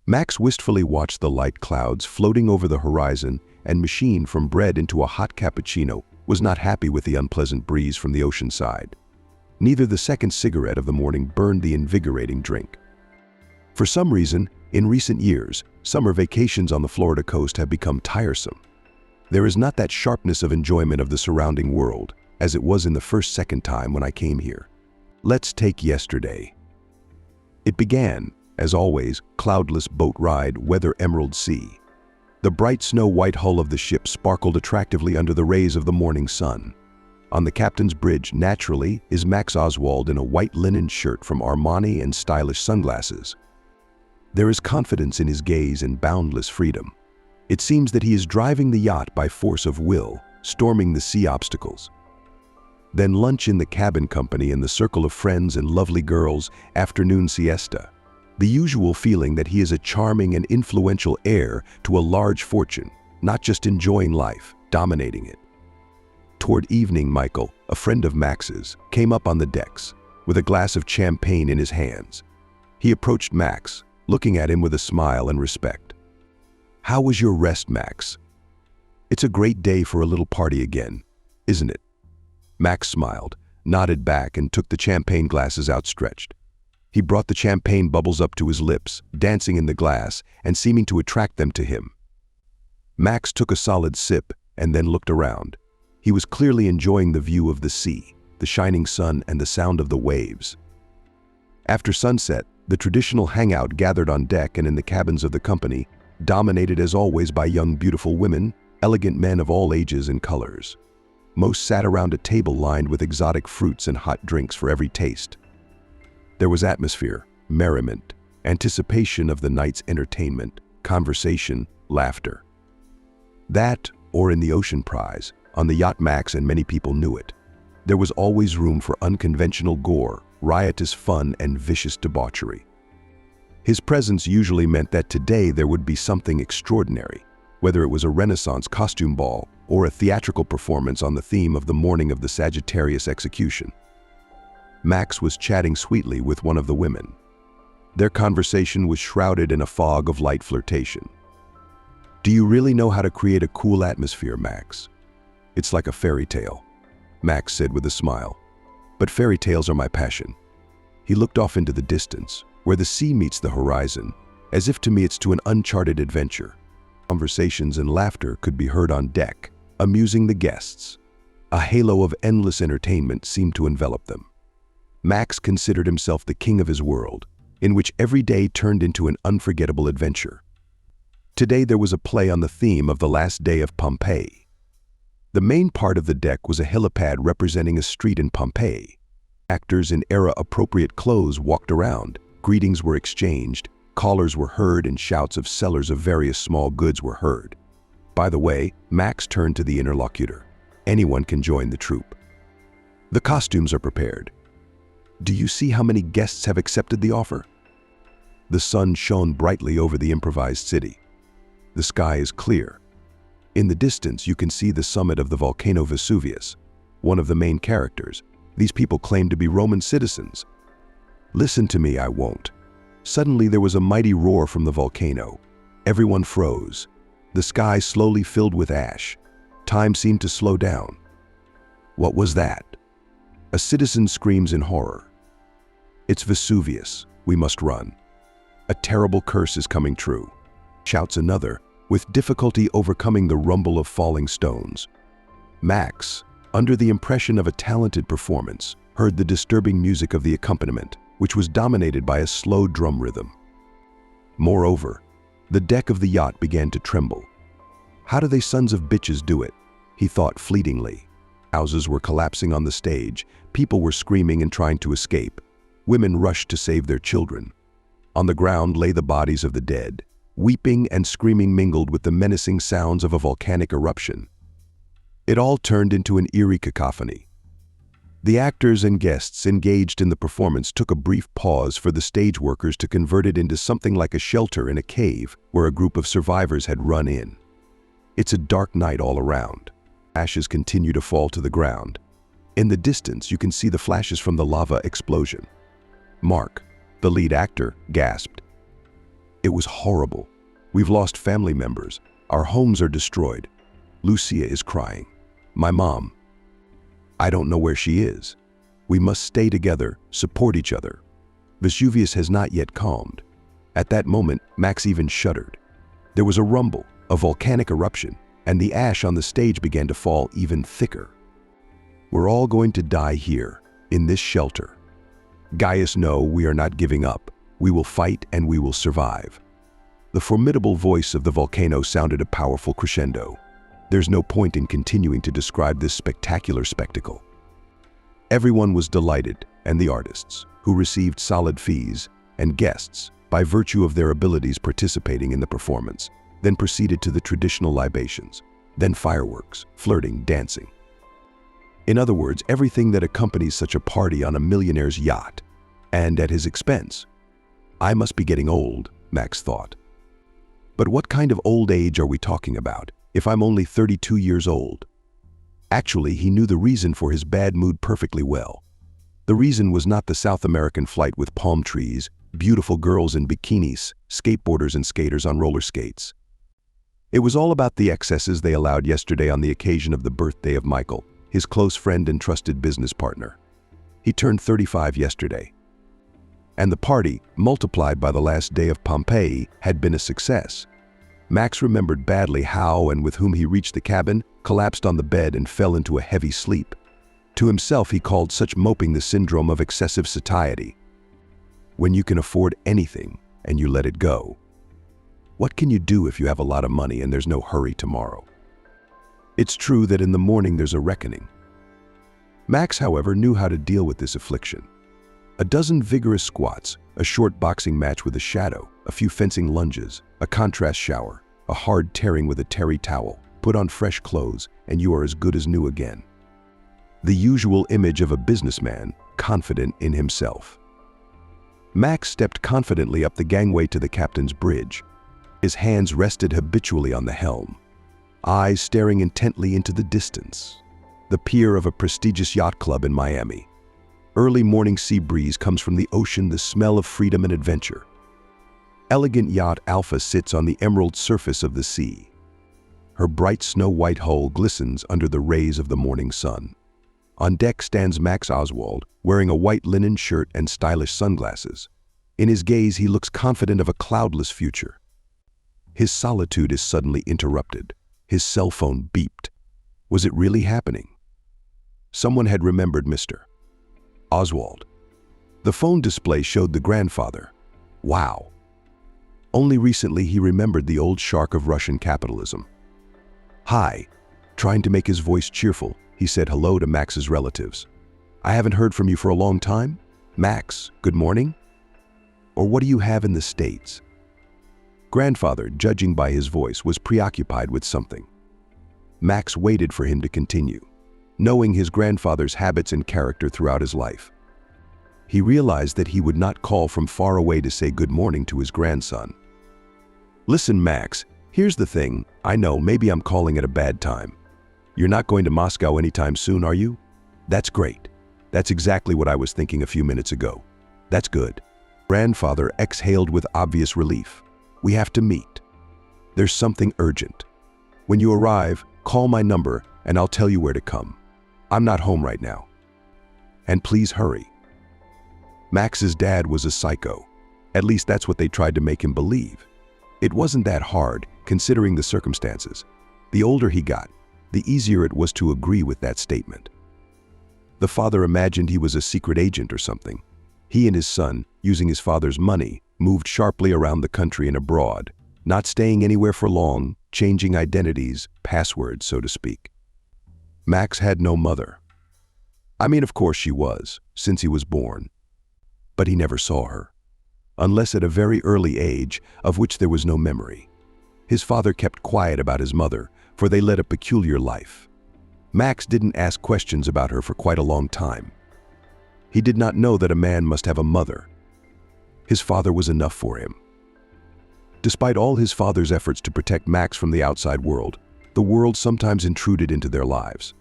Max wistfully watched the light clouds floating over the horizon and machine from bread into a hot cappuccino was not happy with the unpleasant breeze from the ocean side. Neither the second cigarette of the morning burned the invigorating drink. For some reason, in recent years, summer vacations on the Florida coast have become tiresome. There is not that sharpness of enjoyment of the surrounding world as it was in the second time when I came here. Let's take yesterday. It began, as always, cloudless boat ride, weather emerald sea. The bright snow-white hull of the ship sparkled attractively under the rays of the morning sun. On the captain's bridge, naturally, is Max Oswald in a white linen shirt from Armani and stylish sunglasses. There is confidence in his gaze and boundless freedom. It seems that he is driving the yacht by force of will, storming the sea obstacles. Then lunch in the cabin company and the circle of friends and lovely girls, afternoon siesta. The usual feeling that he is a charming and influential heir to a large fortune, not just enjoying life, dominating it. Toward evening, Michael, a friend of Max's, came up on the decks, with a glass of champagne in his hands. He approached Max, looking at him with a smile and respect. "How was your rest, Max? It's a great day for a little party again, isn't it?" Max smiled, nodded back, and took the champagne glasses outstretched. He brought the champagne bubbles up to his lips, dancing in the glass and seeming to attract them to him. Max took a solid sip and then looked around. He was clearly enjoying the view of the sea, the shining sun, and the sound of the waves. After sunset, the traditional hangout gathered on deck and in the cabins of the company, dominated as always by young, beautiful women, elegant men of all ages and colors. Most sat around a table lined with exotic fruits and hot drinks for every taste. There was atmosphere, merriment, anticipation of the night's entertainment, conversation, laughter. That, or in the Ocean Prize, on the yacht Max and many people knew it. There was always room for unconventional gore, riotous fun, and vicious debauchery. His presence usually meant that today there would be something extraordinary, whether it was a Renaissance costume ball or a theatrical performance on the theme of the morning of the Sagittarius execution. Max was chatting sweetly with one of the women. Their conversation was shrouded in a fog of light flirtation. "Do you really know how to create a cool atmosphere, Max? It's like a fairy tale," Max said with a smile. "But fairy tales are my passion." He looked off into the distance, where the sea meets the horizon, as if to me it's to an uncharted adventure. Conversations and laughter could be heard on deck, amusing the guests. A halo of endless entertainment seemed to envelop them. Max considered himself the king of his world, in which every day turned into an unforgettable adventure. Today there was a play on the theme of the last day of Pompeii. The main part of the deck was a helipad representing a street in Pompeii. Actors in era-appropriate clothes walked around, greetings were exchanged, callers were heard, and shouts of sellers of various small goods were heard. By the way, Max turned to the interlocutor. "Anyone can join the troupe. The costumes are prepared. Do you see how many guests have accepted the offer?" The sun shone brightly over the improvised city. The sky is clear. In the distance, you can see the summit of the volcano Vesuvius, one of the main characters. These people claim to be Roman citizens. "Listen to me, I won't." Suddenly there was a mighty roar from the volcano. Everyone froze. The sky slowly filled with ash. Time seemed to slow down. What was that? A citizen screams in horror. "It's Vesuvius. We must run. A terrible curse is coming true," shouts another, with difficulty overcoming the rumble of falling stones. Max, under the impression of a talented performance, heard the disturbing music of the accompaniment, which was dominated by a slow drum rhythm. Moreover, the deck of the yacht began to tremble. "How do they sons of bitches do it?" he thought fleetingly. Houses were collapsing on the stage, people were screaming and trying to escape. Women rushed to save their children. On the ground lay the bodies of the dead. Weeping and screaming mingled with the menacing sounds of a volcanic eruption. It all turned into an eerie cacophony. The actors and guests engaged in the performance took a brief pause for the stage workers to convert it into something like a shelter in a cave where a group of survivors had run in. It's a dark night all around. Ashes continue to fall to the ground. In the distance, you can see the flashes from the lava explosion. Mark, the lead actor, gasped. It was horrible. We've lost family members. Our homes are destroyed. Lucia is crying. My mom. I don't know where she is. We must stay together, support each other. Vesuvius has not yet calmed. At that moment, Max even shuddered. There was a rumble, a volcanic eruption, and the ash on the stage began to fall even thicker. We're all going to die here, in this shelter. Gaius, no, we are not giving up. We will fight and we will survive. The formidable voice of the volcano sounded a powerful crescendo. There's no point in continuing to describe this spectacular spectacle. Everyone was delighted, and the artists, who received solid fees, and guests, by virtue of their abilities participating in the performance, then proceeded to the traditional libations, then fireworks, flirting, dancing. In other words, everything that accompanies such a party on a millionaire's yacht, and at his expense. I must be getting old, Max thought. But what kind of old age are we talking about, if I'm only 32 years old? Actually, he knew the reason for his bad mood perfectly well. The reason was not the South American flight with palm trees, beautiful girls in bikinis, skateboarders and skaters on roller skates. It was all about the excesses they allowed yesterday on the occasion of the birthday of Michael, his close friend and trusted business partner. He turned 35 yesterday. And the party, multiplied by the last day of Pompeii, had been a success. Max remembered badly how and with whom he reached the cabin, collapsed on the bed and fell into a heavy sleep. To himself he called such moping the syndrome of excessive satiety. When you can afford anything and you let it go. What can you do if you have a lot of money and there's no hurry tomorrow? It's true that in the morning there's a reckoning. Max, however, knew how to deal with this affliction. A dozen vigorous squats, a short boxing match with a shadow, a few fencing lunges, a contrast shower, a hard tearing with a terry towel, put on fresh clothes, and you are as good as new again. The usual image of a businessman, confident in himself. Max stepped confidently up the gangway to the captain's bridge. His hands rested habitually on the helm, eyes staring intently into the distance. The pier of a prestigious yacht club in Miami. Early morning sea breeze comes from the ocean, the smell of freedom and adventure. Elegant yacht Alpha sits on the emerald surface of the sea. Her bright snow-white hull glistens under the rays of the morning sun. On deck stands Max Oswald, wearing a white linen shirt and stylish sunglasses. In his gaze he looks confident of a cloudless future. His solitude is suddenly interrupted. His cell phone beeped. Was it really happening? Someone had remembered Mr. Oswald. The phone display showed the grandfather. Wow. Only recently he remembered the old shark of Russian capitalism. Hi. Trying to make his voice cheerful, he said hello to Max's relatives. I haven't heard from you for a long time. Max, good morning? Or what do you have in the States? Grandfather, judging by his voice, was preoccupied with something. Max waited for him to continue, knowing his grandfather's habits and character throughout his life. He realized that he would not call from far away to say good morning to his grandson. Listen, Max, here's the thing. I know, maybe I'm calling at a bad time. You're not going to Moscow anytime soon, are you? That's great. That's exactly what I was thinking a few minutes ago. That's good. Grandfather exhaled with obvious relief. We have to meet. There's something urgent. When you arrive, call my number and I'll tell you where to come. I'm not home right now. And please hurry. Max's dad was a psycho. At least that's what they tried to make him believe. It wasn't that hard, considering the circumstances. The older he got, the easier it was to agree with that statement. The father imagined he was a secret agent or something. He and his son, using his father's money, moved sharply around the country and abroad, not staying anywhere for long, changing identities, passwords, so to speak. Max had no mother. I mean, of course she was, since he was born. But he never saw her, unless at a very early age, of which there was no memory. His father kept quiet about his mother, for they led a peculiar life. Max didn't ask questions about her for quite a long time. He did not know that a man must have a mother. His father was enough for him. Despite all his father's efforts to protect Max from the outside world, the world sometimes intruded into their lives.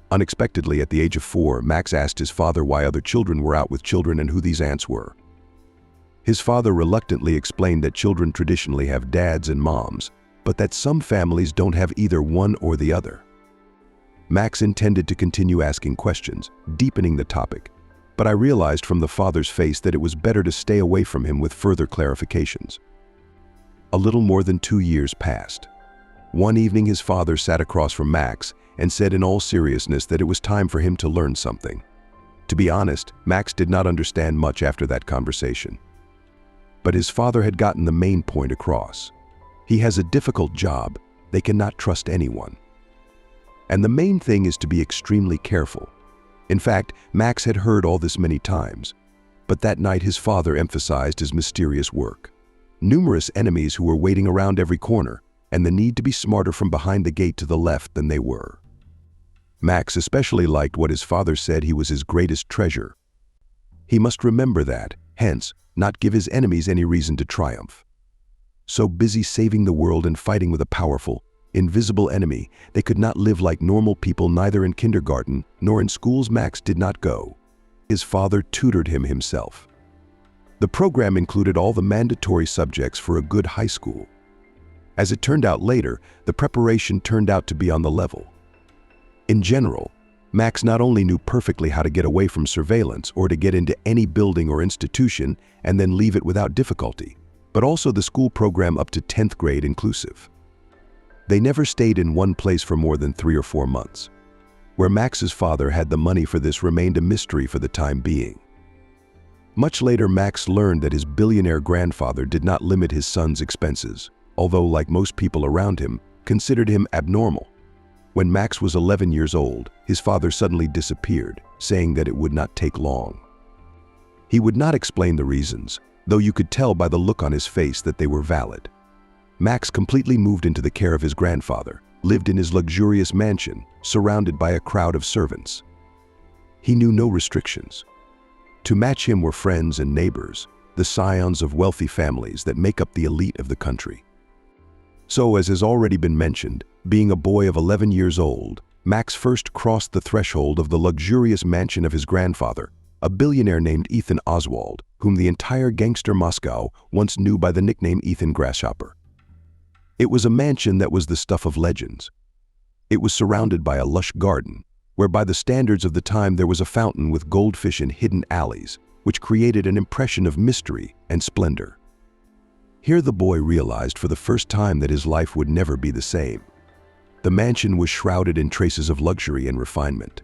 Unexpectedly, at the age of 4, Max asked his father why other children were out with children and who these aunts were. His father reluctantly explained that children traditionally have dads and moms, but that some families don't have either one or the other. Max intended to continue asking questions, deepening the topic, but I realized from the father's face that it was better to stay away from him with further clarifications. A little more than 2 years passed. One evening his father sat across from Max and said in all seriousness that it was time for him to learn something. To be honest, Max did not understand much after that conversation. But his father had gotten the main point across. He has a difficult job. They cannot trust anyone. And the main thing is to be extremely careful. In fact, Max had heard all this many times. But that night his father emphasized his mysterious work. Numerous enemies who were waiting around every corner, and the need to be smarter from behind the gate to the left than they were. Max especially liked what his father said he was his greatest treasure. He must remember that, hence, not give his enemies any reason to triumph. So busy saving the world and fighting with a powerful, invisible enemy, they could not live like normal people neither in kindergarten nor in schools Max did not go. His father tutored him himself. The program included all the mandatory subjects for a good high school. As it turned out later, the preparation turned out to be on the level. In general, Max not only knew perfectly how to get away from surveillance or to get into any building or institution and then leave it without difficulty, but also the school program up to 10th grade inclusive. They never stayed in one place for more than 3 or 4 months. Where Max's father had the money for this remained a mystery for the time being. Much later, Max learned that his billionaire grandfather did not limit his son's expenses, although, like most people around him, considered him abnormal. When Max was 11 years old, his father suddenly disappeared, saying that it would not take long. He would not explain the reasons, though you could tell by the look on his face that they were valid. Max completely moved into the care of his grandfather, lived in his luxurious mansion, surrounded by a crowd of servants. He knew no restrictions. To match him were friends and neighbors, the scions of wealthy families that make up the elite of the country. So, as has already been mentioned, being a boy of 11 years old, Max first crossed the threshold of the luxurious mansion of his grandfather, a billionaire named Ethan Oswald, whom the entire gangster Moscow once knew by the nickname Ethan Grasshopper. It was a mansion that was the stuff of legends. It was surrounded by a lush garden, where by the standards of the time there was a fountain with goldfish in hidden alleys, which created an impression of mystery and splendor. Here the boy realized for the first time that his life would never be the same. The mansion was shrouded in traces of luxury and refinement.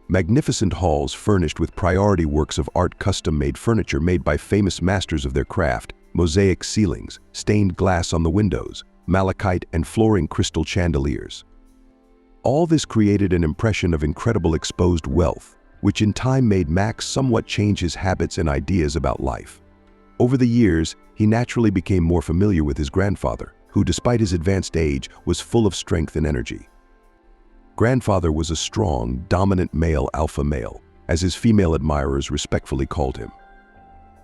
Magnificent halls furnished with priority works of art, custom-made furniture made by famous masters of their craft, mosaic ceilings, stained glass on the windows, malachite and flooring crystal chandeliers. All this created an impression of incredible exposed wealth, which in time made Max somewhat change his habits and ideas about life. Over the years, he naturally became more familiar with his grandfather, who despite his advanced age was full of strength and energy. Grandfather was a strong, dominant male alpha male, as his female admirers respectfully called him.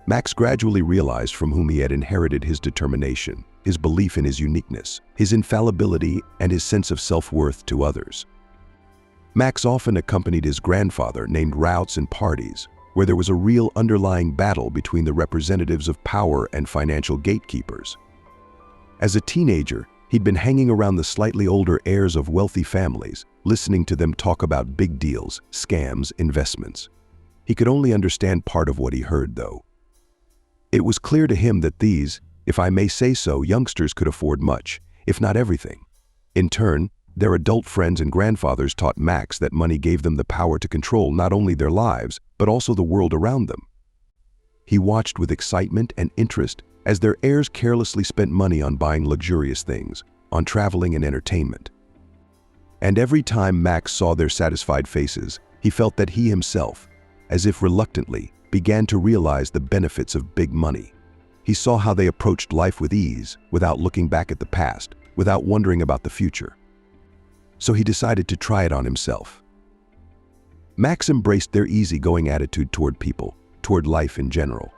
Max gradually realized from whom he had inherited his determination, his belief in his uniqueness, his infallibility, and his sense of self-worth to others. Max often accompanied his grandfather named routs and parties, where there was a real underlying battle between the representatives of power and financial gatekeepers. As a teenager, he'd been hanging around the slightly older heirs of wealthy families, listening to them talk about big deals, scams, investments. He could only understand part of what he heard, though. It was clear to him that these, if I may say so, youngsters could afford much, if not everything. In turn, their adult friends and grandfathers taught Max that money gave them the power to control not only their lives, but also the world around them. He watched with excitement and interest as their heirs carelessly spent money on buying luxurious things, on traveling and entertainment. And every time Max saw their satisfied faces, he felt that he himself, as if reluctantly, began to realize the benefits of big money. He saw how they approached life with ease, without looking back at the past, without wondering about the future. So he decided to try it on himself. Max embraced their easygoing attitude toward people, toward life in general.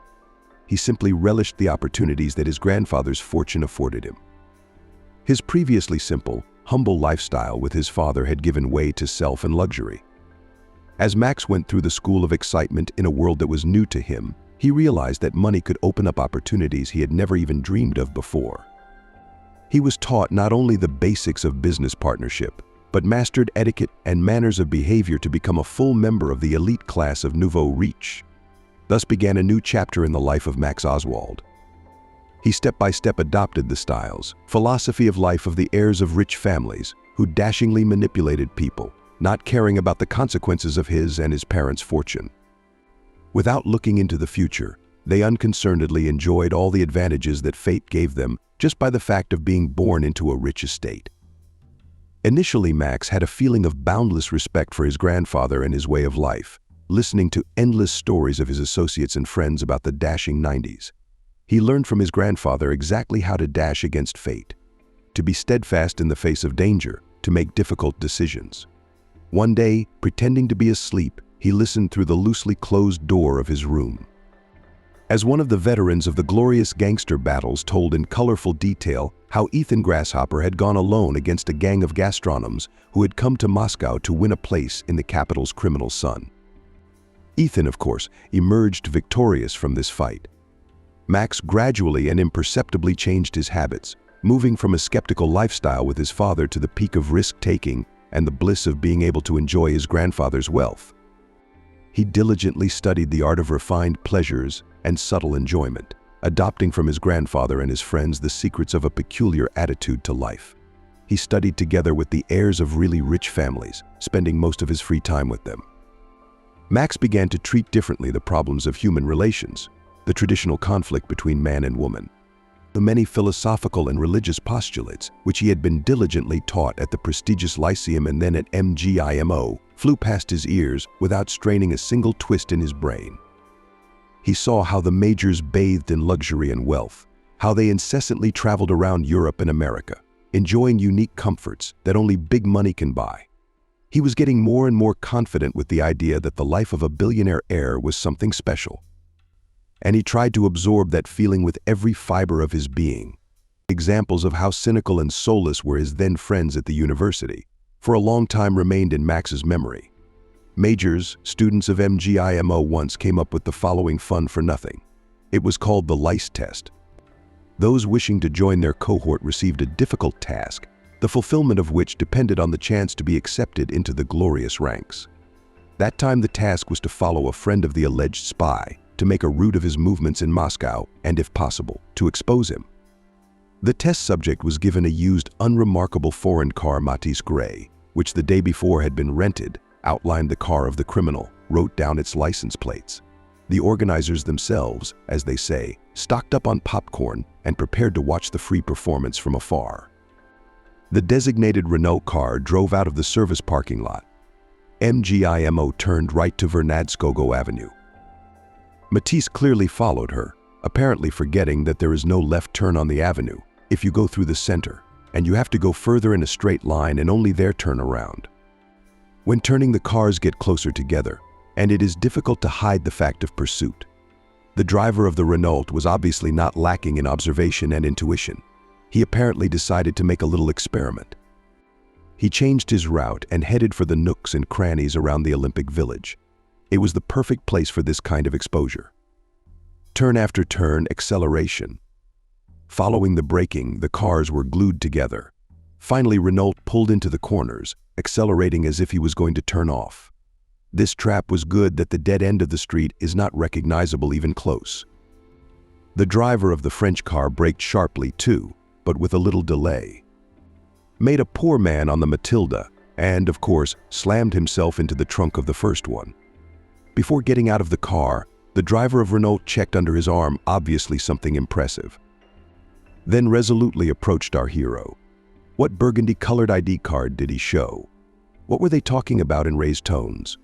He simply relished the opportunities that his grandfather's fortune afforded him. His previously simple, humble lifestyle with his father had given way to self and luxury. As Max went through the school of excitement in a world that was new to him, He realized that money could open up opportunities he had never even dreamed of before. He was taught not only the basics of business partnership, but mastered etiquette and manners of behavior to become a full member of the elite class of nouveau riche. Thus began a new chapter in the life of Max Oswald. He step-by-step adopted the styles, philosophy of life of the heirs of rich families, who dashingly manipulated people, not caring about the consequences of his and his parents' fortune. Without looking into the future, they unconcernedly enjoyed all the advantages that fate gave them just by the fact of being born into a rich estate. Initially, Max had a feeling of boundless respect for his grandfather and his way of life, listening to endless stories of his associates and friends about the dashing 90s. He learned from his grandfather exactly how to dash against fate, to be steadfast in the face of danger, to make difficult decisions. One day, pretending to be asleep, he listened through the loosely closed door of his room. As one of the veterans of the glorious gangster battles told in colorful detail how Ethan Grasshopper had gone alone against a gang of gastronomes who had come to Moscow to win a place in the capital's criminal sun. Ethan, of course, emerged victorious from this fight. Max gradually and imperceptibly changed his habits, moving from a skeptical lifestyle with his father to the peak of risk-taking and the bliss of being able to enjoy his grandfather's wealth. He diligently studied the art of refined pleasures and subtle enjoyment, adopting from his grandfather and his friends the secrets of a peculiar attitude to life. He studied together with the heirs of really rich families, spending most of his free time with them. Max began to treat differently the problems of human relations, the traditional conflict between man and woman, the many philosophical and religious postulates which he had been diligently taught at the prestigious Lyceum and then at MGIMO, flew past his ears without straining a single twist in his brain. He saw how the majors bathed in luxury and wealth, how they incessantly traveled around Europe and America, enjoying unique comforts that only big money can buy. He was getting more and more confident with the idea that the life of a billionaire heir was something special. And he tried to absorb that feeling with every fiber of his being. Examples of how cynical and soulless were his then friends at the university, for a long time remained in Max's memory. Majors, students of MGIMO once came up with the following fun for nothing. It was called the lice test. Those wishing to join their cohort received a difficult task, the fulfillment of which depended on the chance to be accepted into the glorious ranks. That time the task was to follow a friend of the alleged spy, to make a route of his movements in Moscow, and if possible, to expose him. The test subject was given a used, unremarkable foreign car Matisse Gray, which the day before had been rented, outlined the car of the criminal, wrote down its license plates. The organizers themselves, as they say, stocked up on popcorn and prepared to watch the free performance from afar. The designated Renault car drove out of the service parking lot. MGIMO turned right to Vernadskogo Avenue. Matisse clearly followed her, apparently forgetting that there is no left turn on the avenue if you go through the center, and you have to go further in a straight line and only there turn around. When turning, the cars get closer together, and it is difficult to hide the fact of pursuit. The driver of the Renault was obviously not lacking in observation and intuition. He apparently decided to make a little experiment. He changed his route and headed for the nooks and crannies around the Olympic Village. It was the perfect place for this kind of exposure. Turn after turn, acceleration. Following the braking, the cars were glued together. Finally, Renault pulled into the corners, accelerating as if he was going to turn off. This trap was good that the dead end of the street is not recognizable even close. The driver of the French car braked sharply too, but with a little delay. Made a poor man on the Matilda, and, of course, slammed himself into the trunk of the first one. Before getting out of the car, the driver of Renault checked under his arm, obviously something impressive. Then resolutely approached our hero. What burgundy-colored ID card did he show? What were they talking about in raised tones?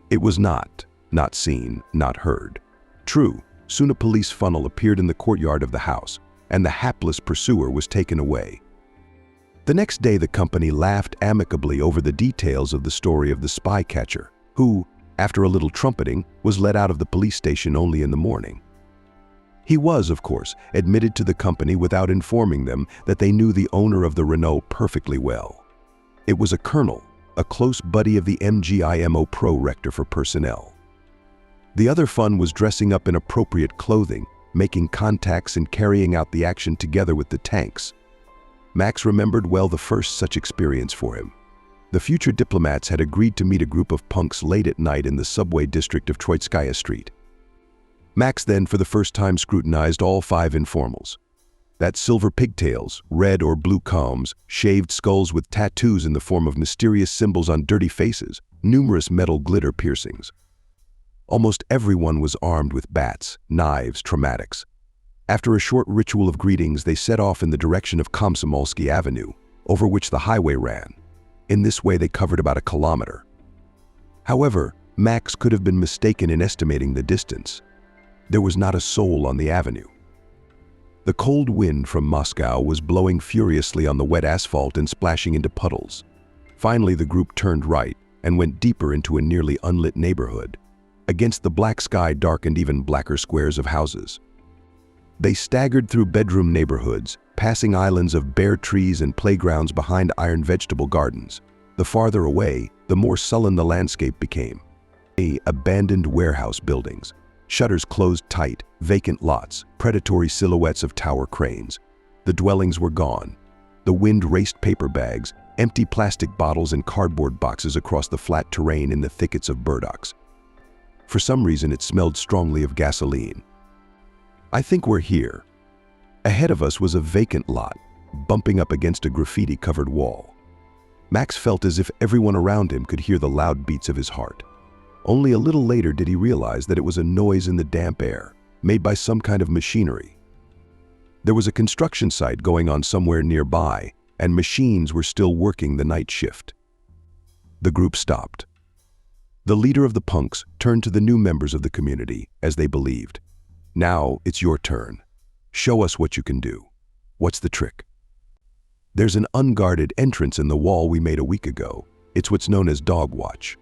It was not seen, not heard. True, soon a police funnel appeared in the courtyard of the house, and the hapless pursuer was taken away. The next day the company laughed amicably over the details of the story of the spy catcher, who, after a little trumpeting, was let out of the police station only in the morning. He was, of course, admitted to the company without informing them that they knew the owner of the Renault perfectly well. It was a colonel, a close buddy of the MGIMO pro-rector for personnel. The other fun was dressing up in appropriate clothing, making contacts and carrying out the action together with the tanks. Max remembered well the first such experience for him. The future diplomats had agreed to meet a group of punks late at night in the subway district of Troitskaya Street. Max then for the first time scrutinized all 5 informals. That silver pigtails, red or blue combs, shaved skulls with tattoos in the form of mysterious symbols on dirty faces, numerous metal glitter piercings. Almost everyone was armed with bats, knives, traumatics. After a short ritual of greetings, they set off in the direction of Komsomolsky Avenue, over which the highway ran. In this way, they covered about 1 kilometer. However, Max could have been mistaken in estimating the distance. There was not a soul on the avenue. The cold wind from Moscow was blowing furiously on the wet asphalt and splashing into puddles. Finally, the group turned right and went deeper into a nearly unlit neighborhood. Against the black sky darkened even blacker squares of houses. They staggered through bedroom neighborhoods, passing islands of bare trees and playgrounds behind iron vegetable gardens. The farther away, the more sullen the landscape became. Abandoned warehouse buildings, shutters closed tight, vacant lots, predatory silhouettes of tower cranes. The dwellings were gone. The wind raced paper bags, empty plastic bottles and cardboard boxes across the flat terrain in the thickets of burdocks. For some reason, it smelled strongly of gasoline. I think we're here. Ahead of us was a vacant lot, bumping up against a graffiti-covered wall. Max felt as if everyone around him could hear the loud beats of his heart. Only a little later did he realize that it was a noise in the damp air, made by some kind of machinery. There was a construction site going on somewhere nearby, and machines were still working the night shift. The group stopped. The leader of the punks turned to the new members of the community, as they believed. Now it's your turn. Show us what you can do. What's the trick? There's an unguarded entrance in the wall we made a week ago. It's what's known as dog watch.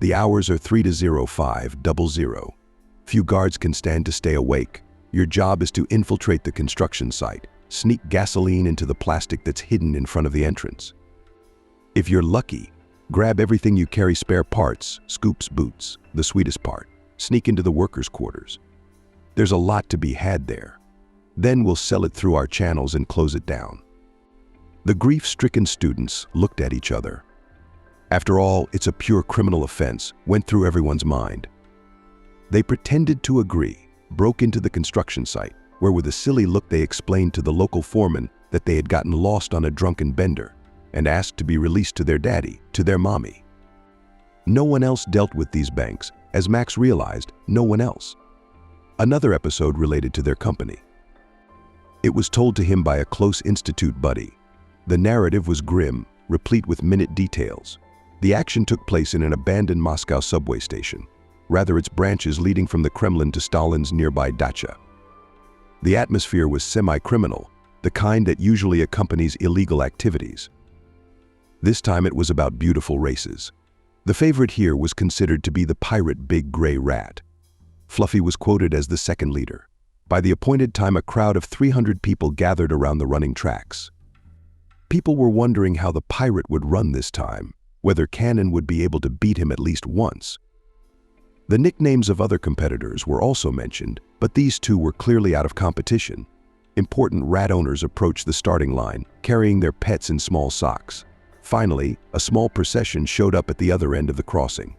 The hours are 3 to 0500. Few guards can stand to stay awake. Your job is to infiltrate the construction site, sneak gasoline into the plastic that's hidden in front of the entrance. If you're lucky, grab everything you carry, spare parts, scoops, boots, the sweetest part. Sneak into the workers' quarters. There's a lot to be had there. Then we'll sell it through our channels and close it down. The grief-stricken students looked at each other. After all, it's a pure criminal offense, went through everyone's mind. They pretended to agree, broke into the construction site, where with a silly look they explained to the local foreman that they had gotten lost on a drunken bender and asked to be released to their daddy, to their mommy. No one else dealt with these banks, as Max realized, no one else. Another episode related to their company. It was told to him by a close institute buddy. The narrative was grim, replete with minute details. The action took place in an abandoned Moscow subway station, rather its branches leading from the Kremlin to Stalin's nearby dacha. The atmosphere was semi-criminal, the kind that usually accompanies illegal activities. This time it was about beautiful races. The favorite here was considered to be the pirate Big Gray Rat. Fluffy was quoted as the second leader. By the appointed time, a crowd of 300 people gathered around the running tracks. People were wondering how the pirate would run this time, whether Cannon would be able to beat him at least once. The nicknames of other competitors were also mentioned, but these two were clearly out of competition. Important rat owners approached the starting line, carrying their pets in small socks. Finally, a small procession showed up at the other end of the crossing.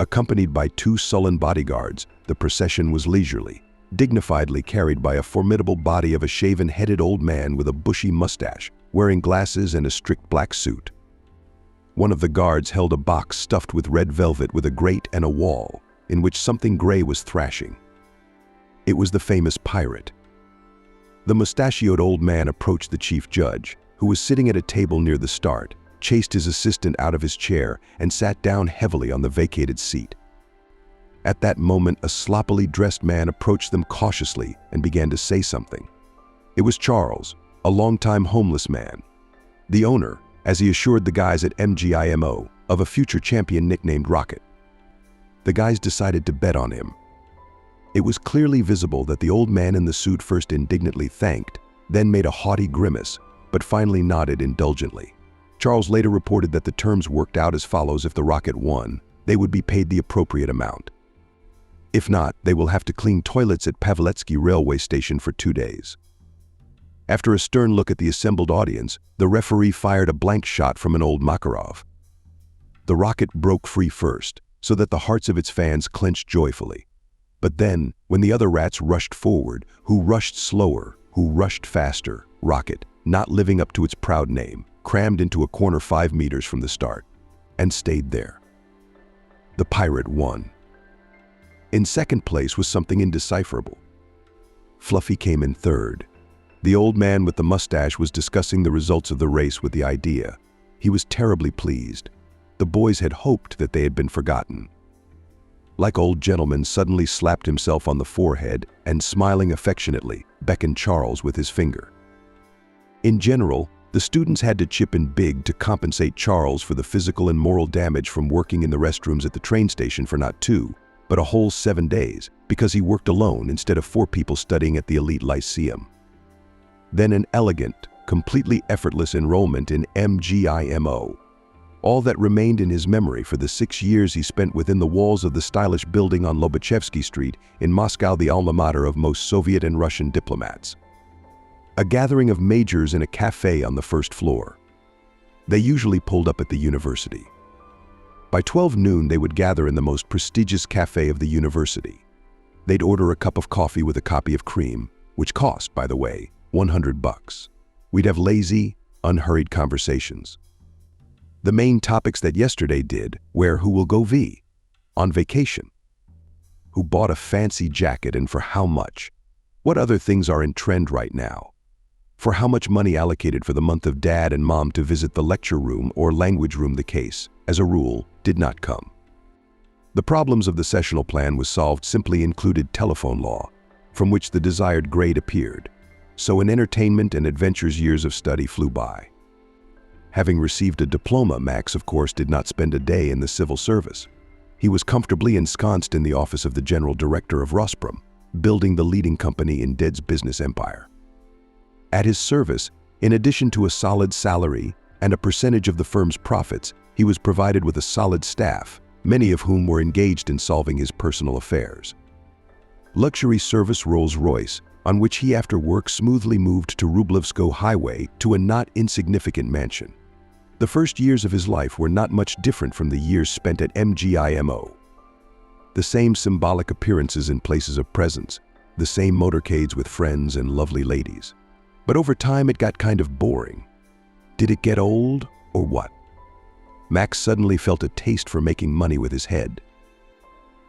Accompanied by 2 sullen bodyguards, the procession was leisurely, dignifiedly carried by a formidable body of a shaven-headed old man with a bushy mustache, wearing glasses and a strict black suit. One of the guards held a box stuffed with red velvet with a grate and a wall, in which something gray was thrashing. It was the famous pirate. The mustachioed old man approached the chief judge, who was sitting at a table near the start, chased his assistant out of his chair, and sat down heavily on the vacated seat. At that moment, a sloppily dressed man approached them cautiously and began to say something. It was Charles, a longtime homeless man. The owner, as he assured the guys at MGIMO, of a future champion nicknamed Rocket. The guys decided to bet on him. It was clearly visible that the old man in the suit first indignantly thanked, then made a haughty grimace, but finally nodded indulgently. Charles later reported that the terms worked out as follows: if the Rocket won, they would be paid the appropriate amount. If not, they will have to clean toilets at Pavletsky railway station for 2 days. After a stern look at the assembled audience, the referee fired a blank shot from an old Makarov. The rocket broke free first, so that the hearts of its fans clenched joyfully. But then, when the other rats rushed forward, who rushed slower, who rushed faster, rocket, not living up to its proud name, crammed into a corner 5 meters from the start, and stayed there. The pirate won. In second place was something indecipherable. Fluffy came in third. The old man with the mustache was discussing the results of the race with the idea. He was terribly pleased. The boys had hoped that they had been forgotten. Like old gentleman suddenly slapped himself on the forehead and, smiling affectionately, beckoned Charles with his finger. In general, the students had to chip in big to compensate Charles for the physical and moral damage from working in the restrooms at the train station for not 2, but a whole 7 days, because he worked alone instead of 4 people studying at the elite lyceum. Then an elegant, completely effortless enrollment in MGIMO. All that remained in his memory for the 6 years he spent within the walls of the stylish building on Lobachevsky Street in Moscow, the alma mater of most Soviet and Russian diplomats. A gathering of majors in a cafe on the first floor. They usually pulled up at the university. By 12 noon, they would gather in the most prestigious cafe of the university. They'd order a cup of coffee with a copy of Cream, which cost, by the way, $100. We'd have lazy, unhurried conversations. The main topics that yesterday did were who will go on vacation, who bought a fancy jacket and for how much, what other things are in trend right now, for how much money allocated for the month of dad and mom to visit the lecture room or language room. The case, as a rule, did not come. The problems of the sessional plan was solved simply included telephone law, from which the desired grade appeared. So in entertainment and adventures years of study flew by. Having received a diploma, Max, of course, did not spend a day in the civil service. He was comfortably ensconced in the office of the general director of Rosprom, building the leading company in Dead's business empire. At his service, in addition to a solid salary and a percentage of the firm's profits, he was provided with a solid staff, many of whom were engaged in solving his personal affairs. Luxury service Rolls-Royce, on which he after work smoothly moved to Rublevskoe Highway to a not insignificant mansion. The first years of his life were not much different from the years spent at MGIMO. The same symbolic appearances in places of presence, the same motorcades with friends and lovely ladies. But over time it got kind of boring. Did it get old, or what? Max suddenly felt a taste for making money with his head.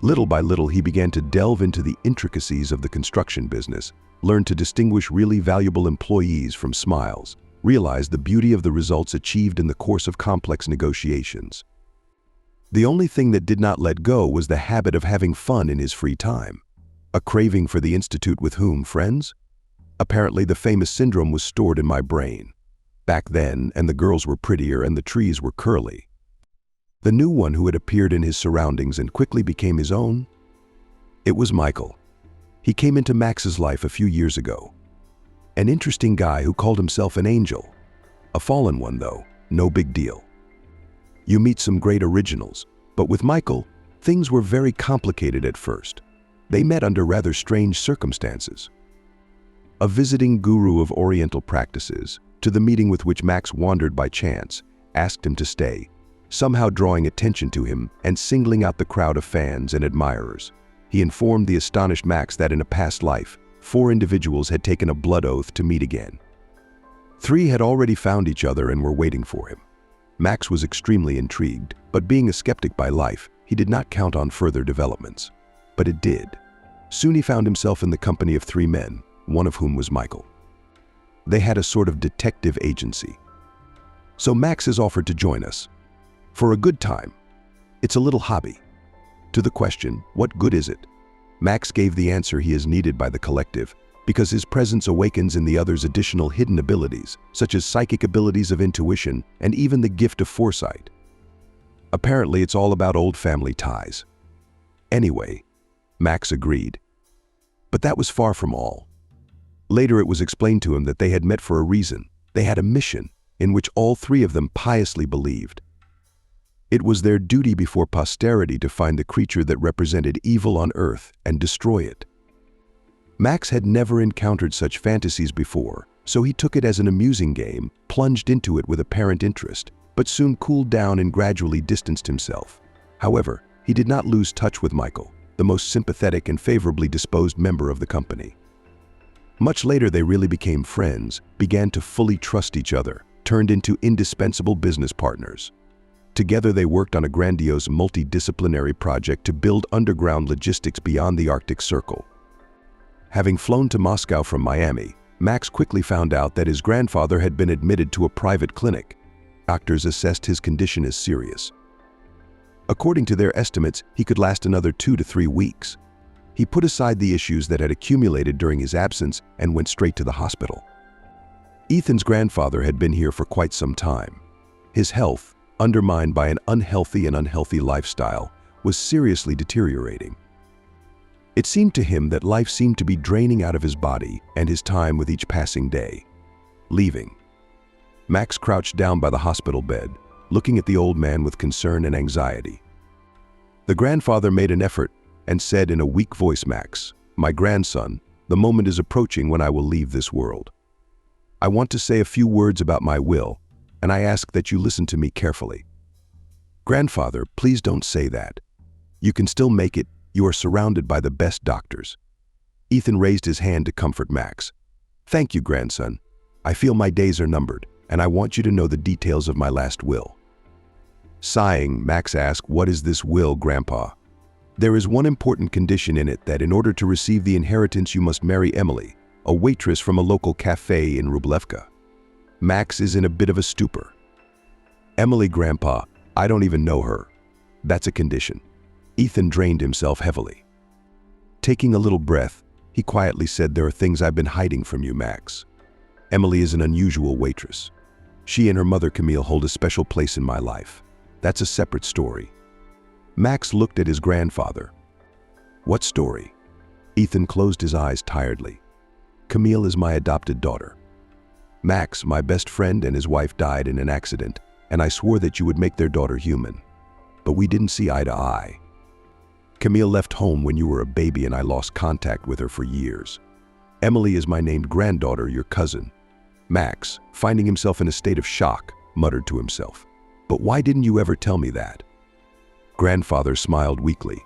Little by little he began to delve into the intricacies of the construction business, learned to distinguish really valuable employees from smiles, realized the beauty of the results achieved in the course of complex negotiations. The only thing that did not let go was the habit of having fun in his free time. A craving for the institute with whom, friends? Apparently the famous syndrome was stored in my brain. Back then, and the girls were prettier and the trees were curly. The new one who had appeared in his surroundings and quickly became his own? It was Michael. He came into Max's life a few years ago. An interesting guy who called himself an angel. A fallen one, though, no big deal. You meet some great originals, but with Michael, things were very complicated at first. They met under rather strange circumstances. A visiting guru of Oriental practices, to the meeting with which Max wandered by chance, asked him to stay, somehow drawing attention to him and singling out the crowd of fans and admirers. He informed the astonished Max that in a past life, 4 individuals had taken a blood oath to meet again. 3 had already found each other and were waiting for him. Max was extremely intrigued, but being a skeptic by life, he did not count on further developments. But it did. Soon he found himself in the company of 3 men, one of whom was Michael. They had a sort of detective agency. So Max has offered to join us. For a good time. It's a little hobby. To the question, what good is it? Max gave the answer: he is needed by the collective, because his presence awakens in the others additional hidden abilities, such as psychic abilities of intuition and even the gift of foresight. Apparently it's all about old family ties. Anyway, Max agreed. But that was far from all. Later it was explained to him that they had met for a reason. They had a mission, in which all 3 of them piously believed. It was their duty before posterity to find the creature that represented evil on Earth and destroy it. Max had never encountered such fantasies before, so he took it as an amusing game, plunged into it with apparent interest, but soon cooled down and gradually distanced himself. However, he did not lose touch with Michael, the most sympathetic and favorably disposed member of the company. Much later, they really became friends, began to fully trust each other, turned into indispensable business partners. Together, they worked on a grandiose multidisciplinary project to build underground logistics beyond the Arctic Circle. Having flown to Moscow from Miami, Max quickly found out that his grandfather had been admitted to a private clinic. Doctors assessed his condition as serious. According to their estimates, he could last another 2 to 3 weeks. He put aside the issues that had accumulated during his absence and went straight to the hospital. Ethan's grandfather had been here for quite some time. His health, undermined by an unhealthy lifestyle, was seriously deteriorating. It seemed to him that life seemed to be draining out of his body and his time with each passing day. Leaving. Max crouched down by the hospital bed, looking at the old man with concern and anxiety. The grandfather made an effort and said in a weak voice, "Max, my grandson, the moment is approaching when I will leave this world. I want to say a few words about my will, and I ask that you listen to me carefully." "Grandfather, please don't say that. You can still make it. You are surrounded by the best doctors." Ethan raised his hand to comfort Max. "Thank you, grandson. I feel my days are numbered, and I want you to know the details of my last will." Sighing, Max asked, "What is this will, Grandpa?" "There is one important condition in it, that in order to receive the inheritance you must marry Emily, a waitress from a local cafe in Rublevka." Max is in a bit of a stupor. "Emily, Grandpa, I don't even know her. That's a condition." Ethan drained himself heavily. Taking a little breath, he quietly said, "There are things I've been hiding from you, Max. Emily is an unusual waitress. She and her mother Camille hold a special place in my life. That's a separate story." Max looked at his grandfather. "What story?" Ethan closed his eyes tiredly. "Camille is my adopted daughter. Max, my best friend, and his wife died in an accident, and I swore that you would make their daughter human. But we didn't see eye to eye. Camille left home when you were a baby, and I lost contact with her for years. Emily is my named granddaughter, your cousin." Max, finding himself in a state of shock, muttered to himself, "But why didn't you ever tell me that?" Grandfather smiled weakly.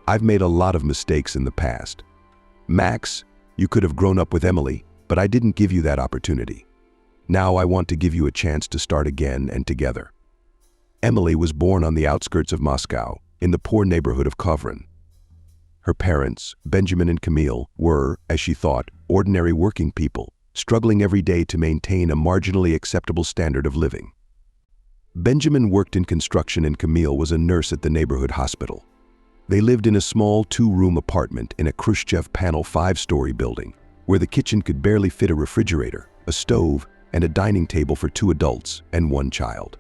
"I've made a lot of mistakes in the past. Max, you could have grown up with Emily, but I didn't give you that opportunity. Now I want to give you a chance to start again and together." Emily was born on the outskirts of Moscow, in the poor neighborhood of Kovrin. Her parents, Benjamin and Camille, were, as she thought, ordinary working people, struggling every day to maintain a marginally acceptable standard of living. Benjamin worked in construction and Camille was a nurse at the neighborhood hospital. They lived in a small 2-room apartment in a Khrushchev panel 5-story building, where the kitchen could barely fit a refrigerator, a stove, and a dining table for 2 adults and 1 child.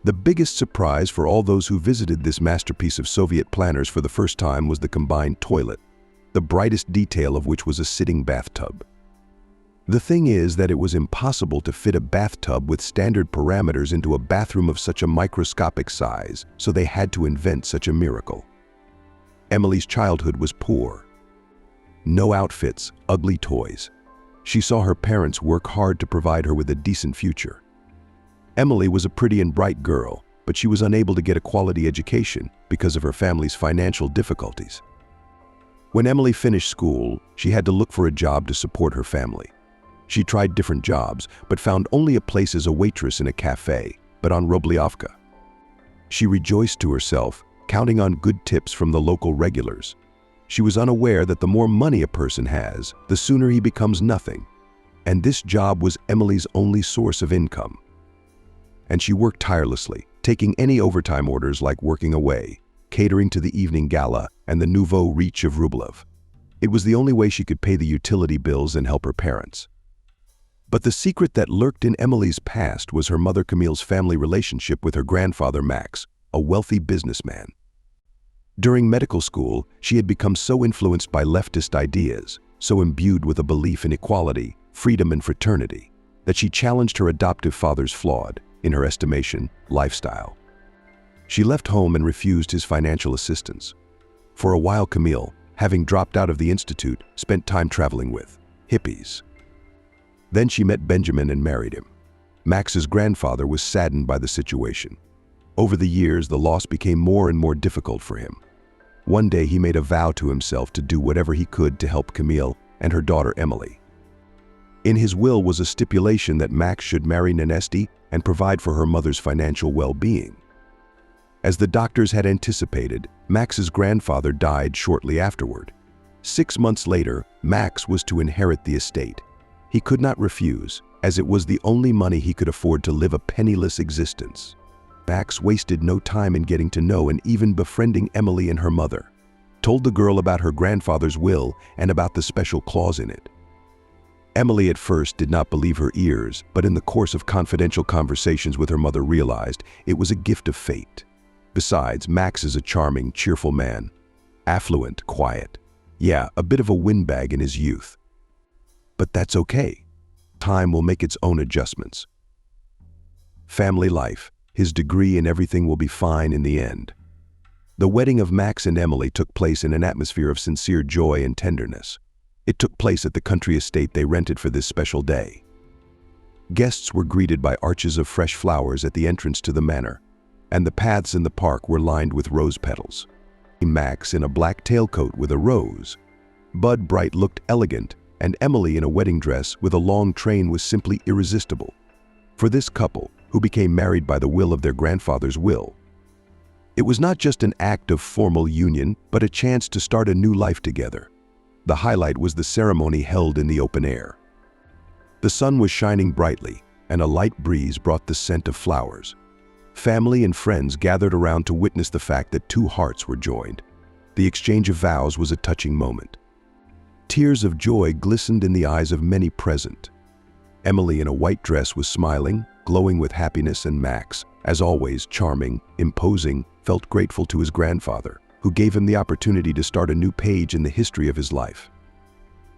The biggest surprise for all those who visited this masterpiece of Soviet planners for the first time was the combined toilet, the brightest detail of which was a sitting bathtub. The thing is that it was impossible to fit a bathtub with standard parameters into a bathroom of such a microscopic size, so they had to invent such a miracle. Emily's childhood was poor. No outfits, ugly toys. She saw her parents work hard to provide her with a decent future. Emily was a pretty and bright girl, but she was unable to get a quality education because of her family's financial difficulties. When Emily finished school, she had to look for a job to support her family. She tried different jobs, but found only a place as a waitress in a cafe, but on Rublevka. She rejoiced to herself, counting on good tips from the local regulars. She was unaware that the more money a person has, the sooner he becomes nothing. And this job was Emily's only source of income. And she worked tirelessly, taking any overtime orders like working away, catering to the evening gala and the nouveau riche of Rublev. It was the only way she could pay the utility bills and help her parents. But the secret that lurked in Emily's past was her mother Camille's family relationship with her grandfather Max, a wealthy businessman. During medical school, she had become so influenced by leftist ideas, so imbued with a belief in equality, freedom and fraternity, that she challenged her adoptive father's flawed, in her estimation, lifestyle. She left home and refused his financial assistance. For a while, Camille, having dropped out of the institute, spent time traveling with hippies. Then she met Benjamin and married him. Max's grandfather was saddened by the situation. Over the years, the loss became more and more difficult for him. One day, he made a vow to himself to do whatever he could to help Camille and her daughter Emily. In his will was a stipulation that Max should marry Nanesti and provide for her mother's financial well-being. As the doctors had anticipated, Max's grandfather died shortly afterward. 6 months later, Max was to inherit the estate. He could not refuse, as it was the only money he could afford to live a penniless existence. Max wasted no time in getting to know and even befriending Emily and her mother. Told the girl about her grandfather's will and about the special clause in it. Emily at first did not believe her ears, but in the course of confidential conversations with her mother realized it was a gift of fate. Besides, Max is a charming, cheerful man. Affluent, quiet. Yeah, a bit of a windbag in his youth. But that's okay. Time will make its own adjustments. Family life, his degree and everything will be fine in the end. The wedding of Max and Emily took place in an atmosphere of sincere joy and tenderness. It took place at the country estate they rented for this special day. Guests were greeted by arches of fresh flowers at the entrance to the manor, and the paths in the park were lined with rose petals. Max in a black tailcoat with a rose. Bud Bright looked elegant, and Emily in a wedding dress with a long train was simply irresistible. For this couple, who became married by the will of their grandfather's will, it was not just an act of formal union, but a chance to start a new life together. The highlight was the ceremony held in the open air. The sun was shining brightly, and a light breeze brought the scent of flowers. Family and friends gathered around to witness the fact that two hearts were joined. The exchange of vows was a touching moment. Tears of joy glistened in the eyes of many present. Emily in a white dress was smiling, glowing with happiness, and Max, as always charming, imposing, felt grateful to his grandfather, who gave him the opportunity to start a new page in the history of his life.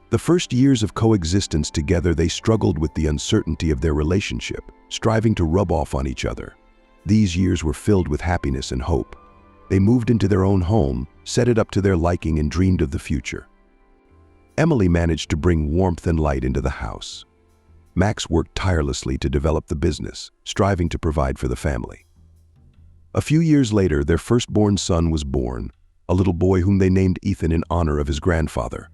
The first years of coexistence together, they struggled with the uncertainty of their relationship, striving to rub off on each other. These years were filled with happiness and hope. They moved into their own home, set it up to their liking, and dreamed of the future. Emily managed to bring warmth and light into the house. Max worked tirelessly to develop the business, striving to provide for the family. A few years later, their firstborn son was born, a little boy whom they named Ethan in honor of his grandfather.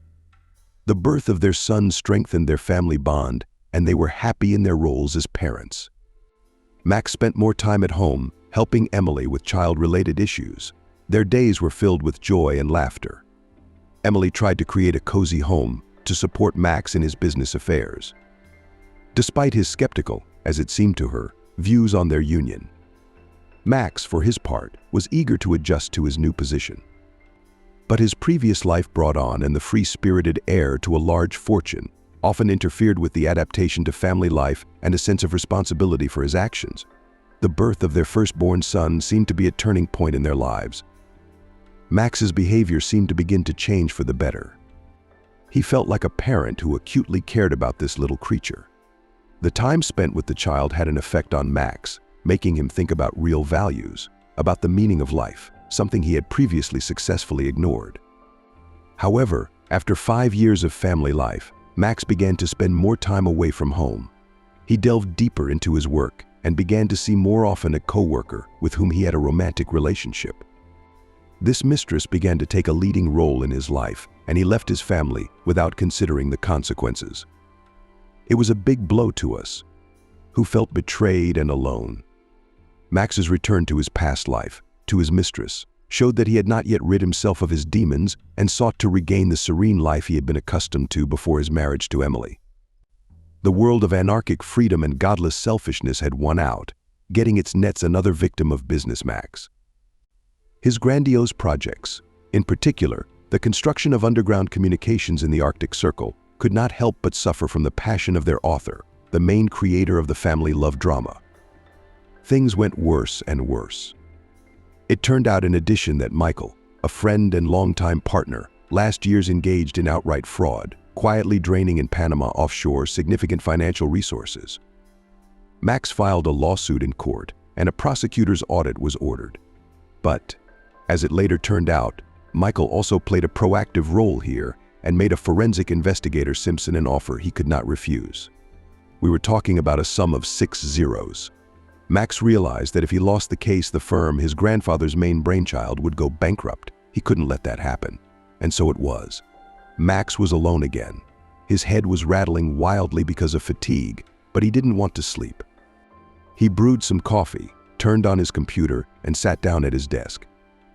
The birth of their son strengthened their family bond, and they were happy in their roles as parents. Max spent more time at home, helping Emily with child-related issues. Their days were filled with joy and laughter. Emily tried to create a cozy home to support Max in his business affairs. Despite his skeptical, as it seemed to her, views on their union, Max, for his part, was eager to adjust to his new position. But his previous life brought on, and the free-spirited heir to a large fortune often interfered with the adaptation to family life and a sense of responsibility for his actions. The birth of their firstborn son seemed to be a turning point in their lives. Max's behavior seemed to begin to change for the better. He felt like a parent who acutely cared about this little creature. The time spent with the child had an effect on Max, making him think about real values, about the meaning of life, something he had previously successfully ignored. However, after 5 years of family life, Max began to spend more time away from home. He delved deeper into his work and began to see more often a co-worker with whom he had a romantic relationship. This mistress began to take a leading role in his life, and he left his family without considering the consequences. It was a big blow to us, who felt betrayed and alone. Max's return to his past life, to his mistress, showed that he had not yet rid himself of his demons and sought to regain the serene life he had been accustomed to before his marriage to Emily. The world of anarchic freedom and godless selfishness had won out, getting its nets another victim of business Max. His grandiose projects, in particular, the construction of underground communications in the Arctic Circle, could not help but suffer from the passion of their author, the main creator of the family love drama. Things went worse and worse. It turned out in addition that Michael, a friend and longtime partner, last year's engaged in outright fraud, quietly draining in Panama offshore significant financial resources. Max filed a lawsuit in court, and a prosecutor's audit was ordered. But, as it later turned out, Michael also played a proactive role here and made a forensic investigator Simpson an offer he could not refuse. We were talking about a sum of 6 zeros. Max realized that if he lost the case, the firm, his grandfather's main brainchild, would go bankrupt. He couldn't let that happen. And so it was. Max was alone again. His head was rattling wildly because of fatigue, but he didn't want to sleep. He brewed some coffee, turned on his computer, and sat down at his desk.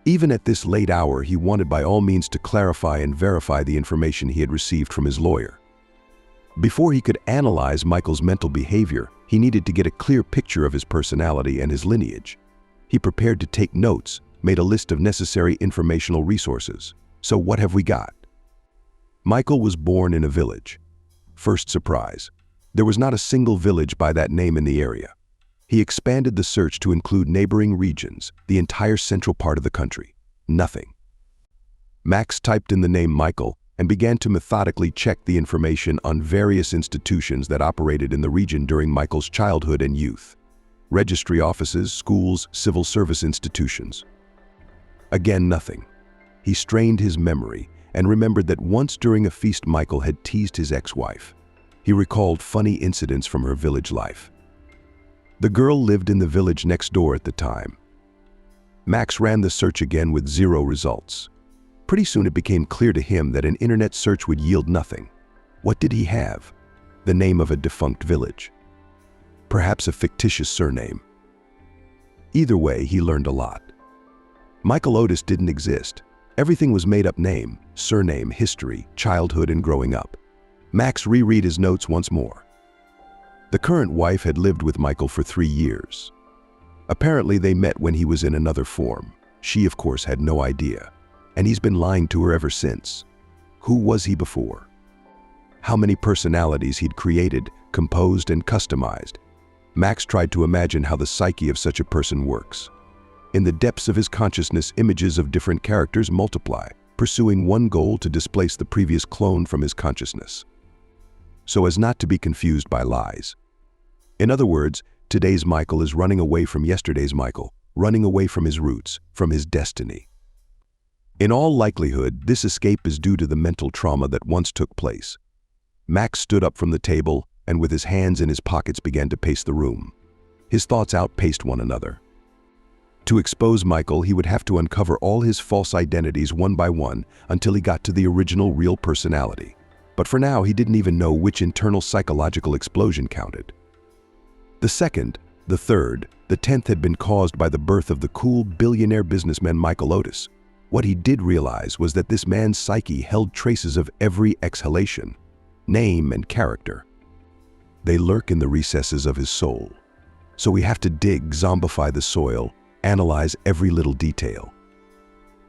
Even at this late hour, he wanted by all means to clarify and verify the information he had received from his lawyer. Before he could analyze Michael's mental behavior, he needed to get a clear picture of his personality and his lineage. He prepared to take notes, made a list of necessary informational resources. So what have we got? Michael was born in a village. First surprise. There was not a single village by that name in the area. He expanded the search to include neighboring regions, the entire central part of the country. Nothing. Max typed in the name Michael and began to methodically check the information on various institutions that operated in the region during Michael's childhood and youth. Registry offices, schools, civil service institutions. Again, nothing. He strained his memory and remembered that once during a feast Michael had teased his ex-wife. He recalled funny incidents from her village life. The girl lived in the village next door at the time. Max ran the search again with 0 results. Pretty soon it became clear to him that an internet search would yield nothing. What did he have? The name of a defunct village. Perhaps a fictitious surname. Either way, he learned a lot. Michael Otis didn't exist. Everything was made-up name, surname, history, childhood, and growing up. Max reread his notes once more. The current wife had lived with Michael for 3 years. Apparently they met when he was in another form. She, of course, had no idea. And he's been lying to her ever since. Who was he before? How many personalities he'd created, composed, and customized? Max tried to imagine how the psyche of such a person works. In the depths of his consciousness, images of different characters multiply, pursuing one goal to displace the previous clone from his consciousness, so as not to be confused by lies. In other words, today's Michael is running away from yesterday's Michael, running away from his roots, from his destiny. In all likelihood, this escape is due to the mental trauma that once took place. Max stood up from the table and with his hands in his pockets began to pace the room. His thoughts outpaced one another. To expose Michael, he would have to uncover all his false identities one by one until he got to the original real personality. But for now, he didn't even know which internal psychological explosion counted. The second, the third, the 10th had been caused by the birth of the cool billionaire businessman Michael Otis. What he did realize was that this man's psyche held traces of every exhalation, name, and character. They lurk in the recesses of his soul. So we have to dig, zombify the soil, analyze every little detail.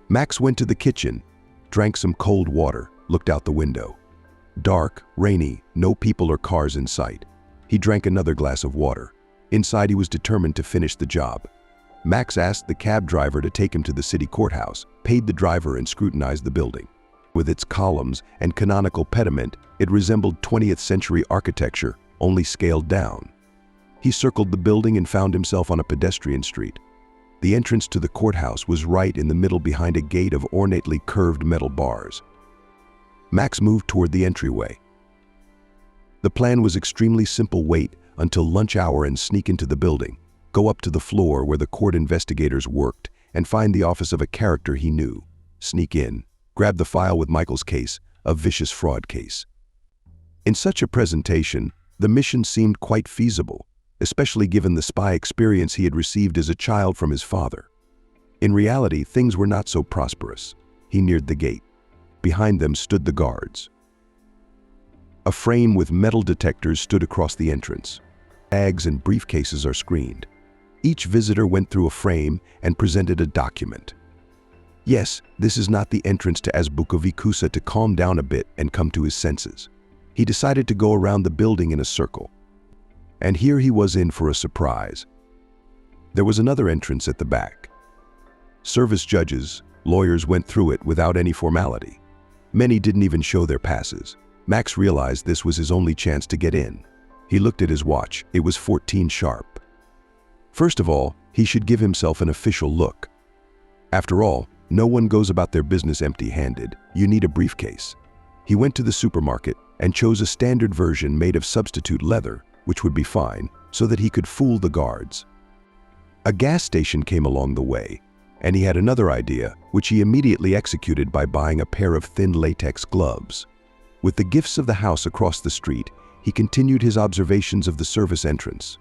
Max went to the kitchen, drank some cold water, looked out the window. Dark, rainy, no people or cars in sight. He drank another glass of water. Inside, he was determined to finish the job. Max asked the cab driver to take him to the city courthouse, paid the driver, and scrutinized the building. With its columns and canonical pediment, it resembled 20th century architecture, only scaled down. He circled the building and found himself on a pedestrian street. The entrance to the courthouse was right in the middle behind a gate of ornately curved metal bars. Max moved toward the entryway. The plan was extremely simple: wait until lunch hour and sneak into the building, go up to the floor where the court investigators worked and find the office of a character he knew, sneak in, grab the file with Michael's case, a vicious fraud case. In such a presentation, the mission seemed quite feasible, especially given the spy experience he had received as a child from his father. In reality, things were not so prosperous. He neared the gate. Behind them stood the guards. A frame with metal detectors stood across the entrance. Bags and briefcases are screened. Each visitor went through a frame and presented a document. Yes, this is not the entrance to Azbukovikusa. To calm down a bit and come to his senses, he decided to go around the building in a circle. And here he was in for a surprise. There was another entrance at the back. Service judges, lawyers went through it without any formality. Many didn't even show their passes. Max realized this was his only chance to get in. He looked at his watch. It was 14 sharp. First of all, he should give himself an official look. After all, no one goes about their business empty-handed. You need a briefcase. He went to the supermarket and chose a standard version made of substitute leather, which would be fine, so that he could fool the guards. A gas station came along the way, and he had another idea, which he immediately executed by buying a pair of thin latex gloves. With the gifts of the house across the street, he continued his observations of the service entrance.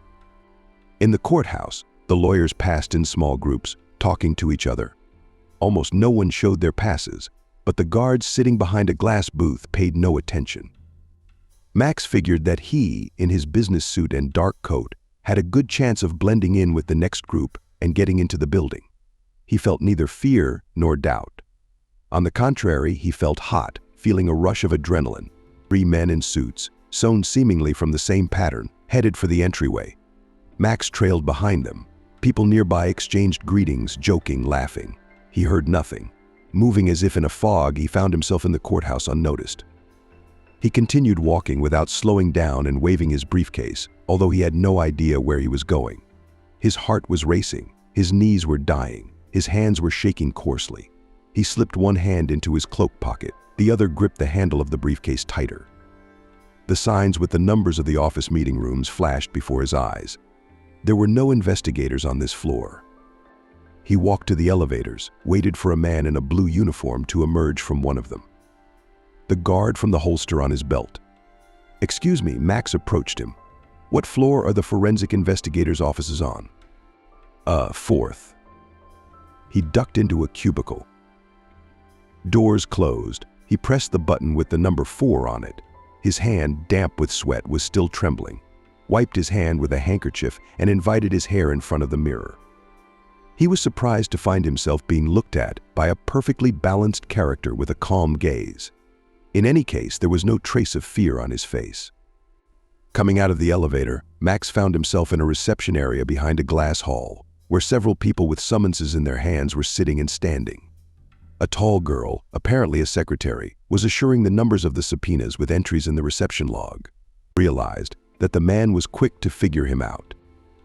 In the courthouse, the lawyers passed in small groups, talking to each other. Almost no one showed their passes, but the guards sitting behind a glass booth paid no attention. Max figured that he, in his business suit and dark coat, had a good chance of blending in with the next group and getting into the building. He felt neither fear nor doubt. On the contrary, he felt hot, feeling a rush of adrenaline. 3 men in suits, sewn seemingly from the same pattern, headed for the entryway. Max trailed behind them. People nearby exchanged greetings, joking, laughing. He heard nothing. Moving as if in a fog, he found himself in the courthouse unnoticed. He continued walking without slowing down and waving his briefcase, although he had no idea where he was going. His heart was racing, his knees were dying, his hands were shaking coarsely. He slipped one hand into his cloak pocket, the other gripped the handle of the briefcase tighter. The signs with the numbers of the office meeting rooms flashed before his eyes. There were no investigators on this floor. He walked to the elevators, waited for a man in a blue uniform to emerge from one of them. The guard from the holster on his belt. "Excuse me," Max approached him. "What floor are the forensic investigators' offices on?" "Fourth." He ducked into a cubicle. Doors closed. He pressed the button with the number 4 on it. His hand, damp with sweat, was still trembling. Wiped his hand with a handkerchief and invited his hair in front of the mirror. He was surprised to find himself being looked at by a perfectly balanced character with a calm gaze. In any case, there was no trace of fear on his face. Coming out of the elevator, Max found himself in a reception area behind a glass hall, where several people with summonses in their hands were sitting and standing. A tall girl, apparently a secretary, was assuring the numbers of the subpoenas with entries in the reception log. Realized that the man was quick to figure him out.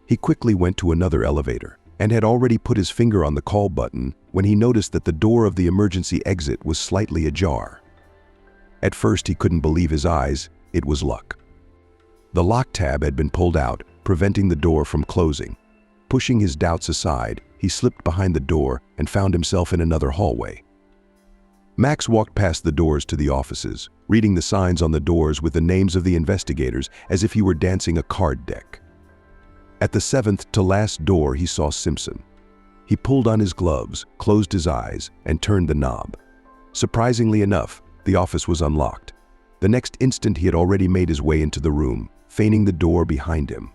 He quickly went to another elevator and had already put his finger on the call button when he noticed that the door of the emergency exit was slightly ajar. At first, he couldn't believe his eyes. It was luck. The lock tab had been pulled out, preventing the door from closing. Pushing his doubts aside, he slipped behind the door and found himself in another hallway. Max walked past the doors to the offices, reading the signs on the doors with the names of the investigators as if he were dancing a card deck. At the 7th to last door, he saw Simpson. He pulled on his gloves, closed his eyes, and turned the knob. Surprisingly enough, the office was unlocked. The next instant, he had already made his way into the room, feigning the door behind him.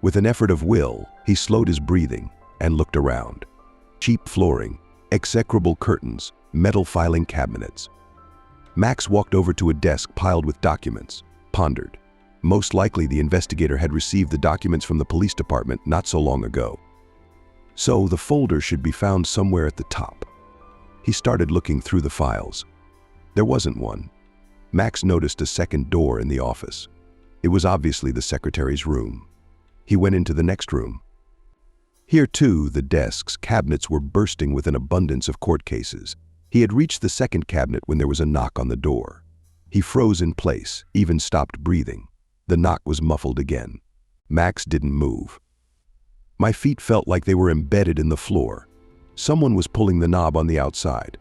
With an effort of will, he slowed his breathing and looked around. Cheap flooring, execrable curtains, metal filing cabinets. Max walked over to a desk piled with documents, pondered. Most likely the investigator had received the documents from the police department not so long ago. So the folder should be found somewhere at the top. He started looking through the files. There wasn't one. Max noticed a second door in the office. It was obviously the secretary's room. He went into the next room. Here too, the desks, cabinets were bursting with an abundance of court cases. He had reached the second cabinet when there was a knock on the door. He froze in place, even stopped breathing. The knock was muffled again. Max didn't move. My feet felt like they were embedded in the floor. Someone was pulling the knob on the outside.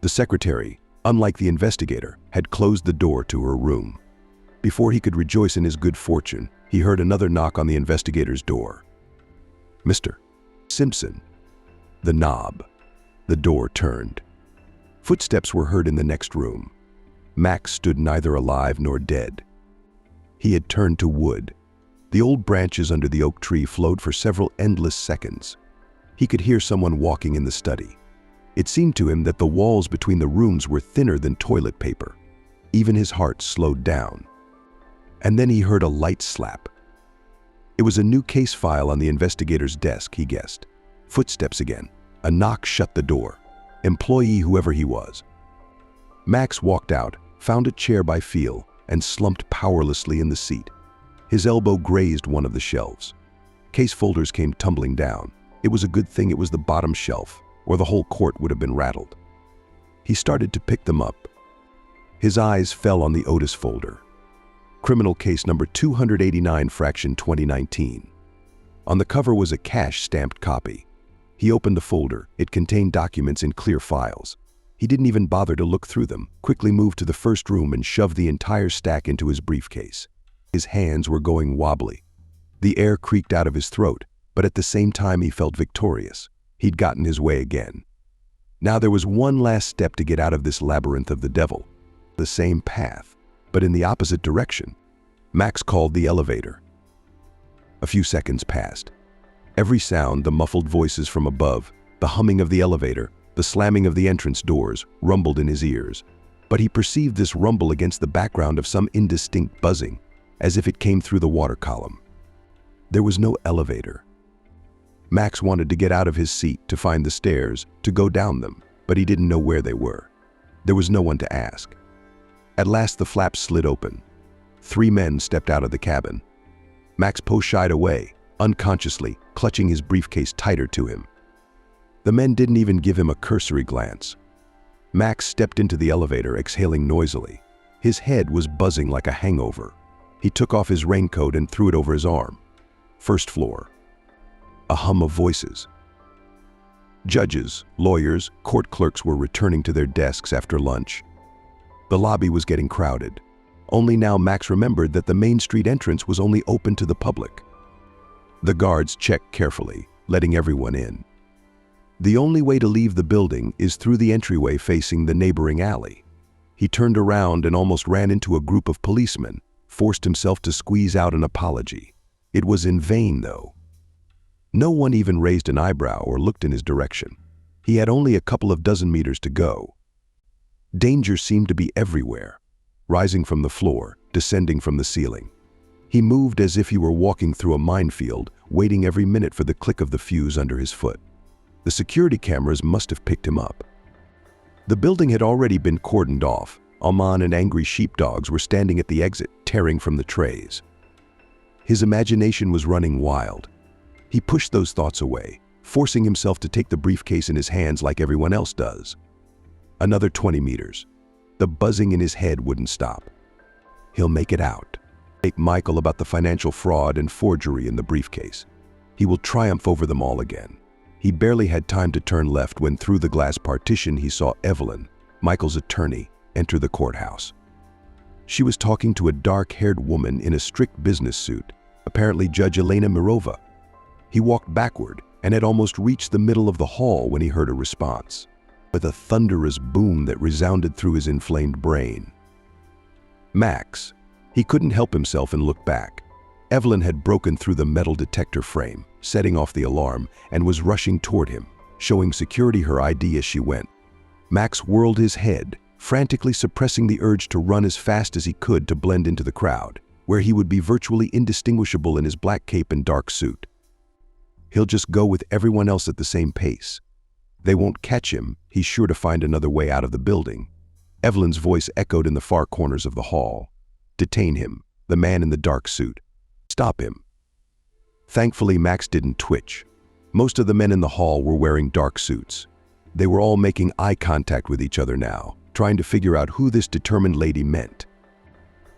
The secretary, unlike the investigator, had closed the door to her room. Before he could rejoice in his good fortune, he heard another knock on the investigator's door. "Mr. Simpson." The knob. The door turned. Footsteps were heard in the next room. Max stood neither alive nor dead. He had turned to wood. The old branches under the oak tree flowed for several endless seconds. He could hear someone walking in the study. It seemed to him that the walls between the rooms were thinner than toilet paper. Even his heart slowed down. And then he heard a light slap. It was a new case file on the investigator's desk, he guessed. Footsteps again. A knock shut the door. Employee whoever he was. Max walked out, found a chair by feel, and slumped powerlessly in the seat. His elbow grazed one of the shelves. Case folders came tumbling down. It was a good thing it was the bottom shelf. or the whole court would have been rattled. He started to pick them up. His eyes fell on the Otis folder. Criminal case number 289, fraction 2019. On the cover was a cash-stamped copy. He opened the folder. It contained documents in clear files. He didn't even bother to look through them, quickly moved to the first room and shoved the entire stack into his briefcase. His hands were going wobbly. The air creaked out of his throat, but at the same time he felt victorious. He'd gotten his way again. Now there was one last step to get out of this labyrinth of the devil. The same path, but in the opposite direction. Max called the elevator. A few seconds passed. Every sound, the muffled voices from above, the humming of the elevator, the slamming of the entrance doors, rumbled in his ears. But he perceived this rumble against the background of some indistinct buzzing, as if it came through the water column. There was no elevator. Max wanted to get out of his seat, to find the stairs, to go down them, but he didn't know where they were. There was no one to ask. At last the flaps slid open. 3 men stepped out of the cabin. Max shied away, unconsciously, clutching his briefcase tighter to him. The men didn't even give him a cursory glance. Max stepped into the elevator, exhaling noisily. His head was buzzing like a hangover. He took off his raincoat and threw it over his arm. First floor. A hum of voices. Judges, lawyers, court clerks were returning to their desks after lunch. The lobby was getting crowded. Only now Max remembered that the Main Street entrance was only open to the public. The guards checked carefully, letting everyone in. The only way to leave the building is through the entryway facing the neighboring alley. He turned around and almost ran into a group of policemen, forced himself to squeeze out an apology. It was in vain, though. No one even raised an eyebrow or looked in his direction. He had only a couple of dozen meters to go. Danger seemed to be everywhere, rising from the floor, descending from the ceiling. He moved as if he were walking through a minefield, waiting every minute for the click of the fuse under his foot. The security cameras must have picked him up. The building had already been cordoned off. Alman and angry sheepdogs were standing at the exit, tearing from the trays. His imagination was running wild. He pushed those thoughts away, forcing himself to take the briefcase in his hands like everyone else does. Another 20 meters. The buzzing in his head wouldn't stop. He'll make it out. Take Michael about the financial fraud and forgery in the briefcase. He will triumph over them all again. He barely had time to turn left when through the glass partition he saw Evelyn, Michael's attorney, enter the courthouse. She was talking to a dark-haired woman in a strict business suit, apparently Judge Elena Mirova. He walked backward and had almost reached the middle of the hall when he heard a response, with a thunderous boom that resounded through his inflamed brain. Max. He couldn't help himself and looked back. Evelyn had broken through the metal detector frame, setting off the alarm, and was rushing toward him, showing security her ID as she went. Max whirled his head, frantically suppressing the urge to run as fast as he could to blend into the crowd, where he would be virtually indistinguishable in his black cape and dark suit. He'll just go with everyone else at the same pace. They won't catch him. He's sure to find another way out of the building. Evelyn's voice echoed in the far corners of the hall. Detain him, the man in the dark suit. Stop him. Thankfully, Max didn't twitch. Most of the men in the hall were wearing dark suits. They were all making eye contact with each other now, trying to figure out who this determined lady meant.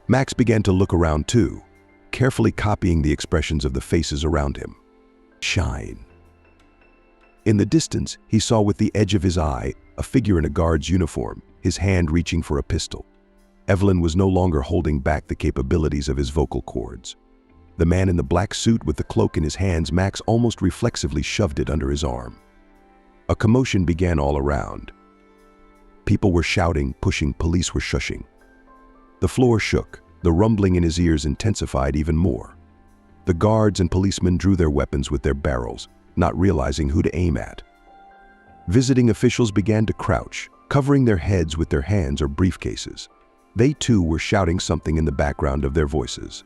Max began to look around too, carefully copying the expressions of the faces around him. Shine. In the distance, he saw with the edge of his eye a figure in a guard's uniform, his hand reaching for a pistol. Evelyn was no longer holding back the capabilities of his vocal cords. The man in the black suit with the cloak in his hands, Max almost reflexively shoved it under his arm. A commotion began all around. People were shouting, pushing, police were shushing. The floor shook, the rumbling in his ears intensified even more. The guards and policemen drew their weapons with their barrels, not realizing who to aim at. Visiting officials began to crouch, covering their heads with their hands or briefcases. They too were shouting something in the background of their voices.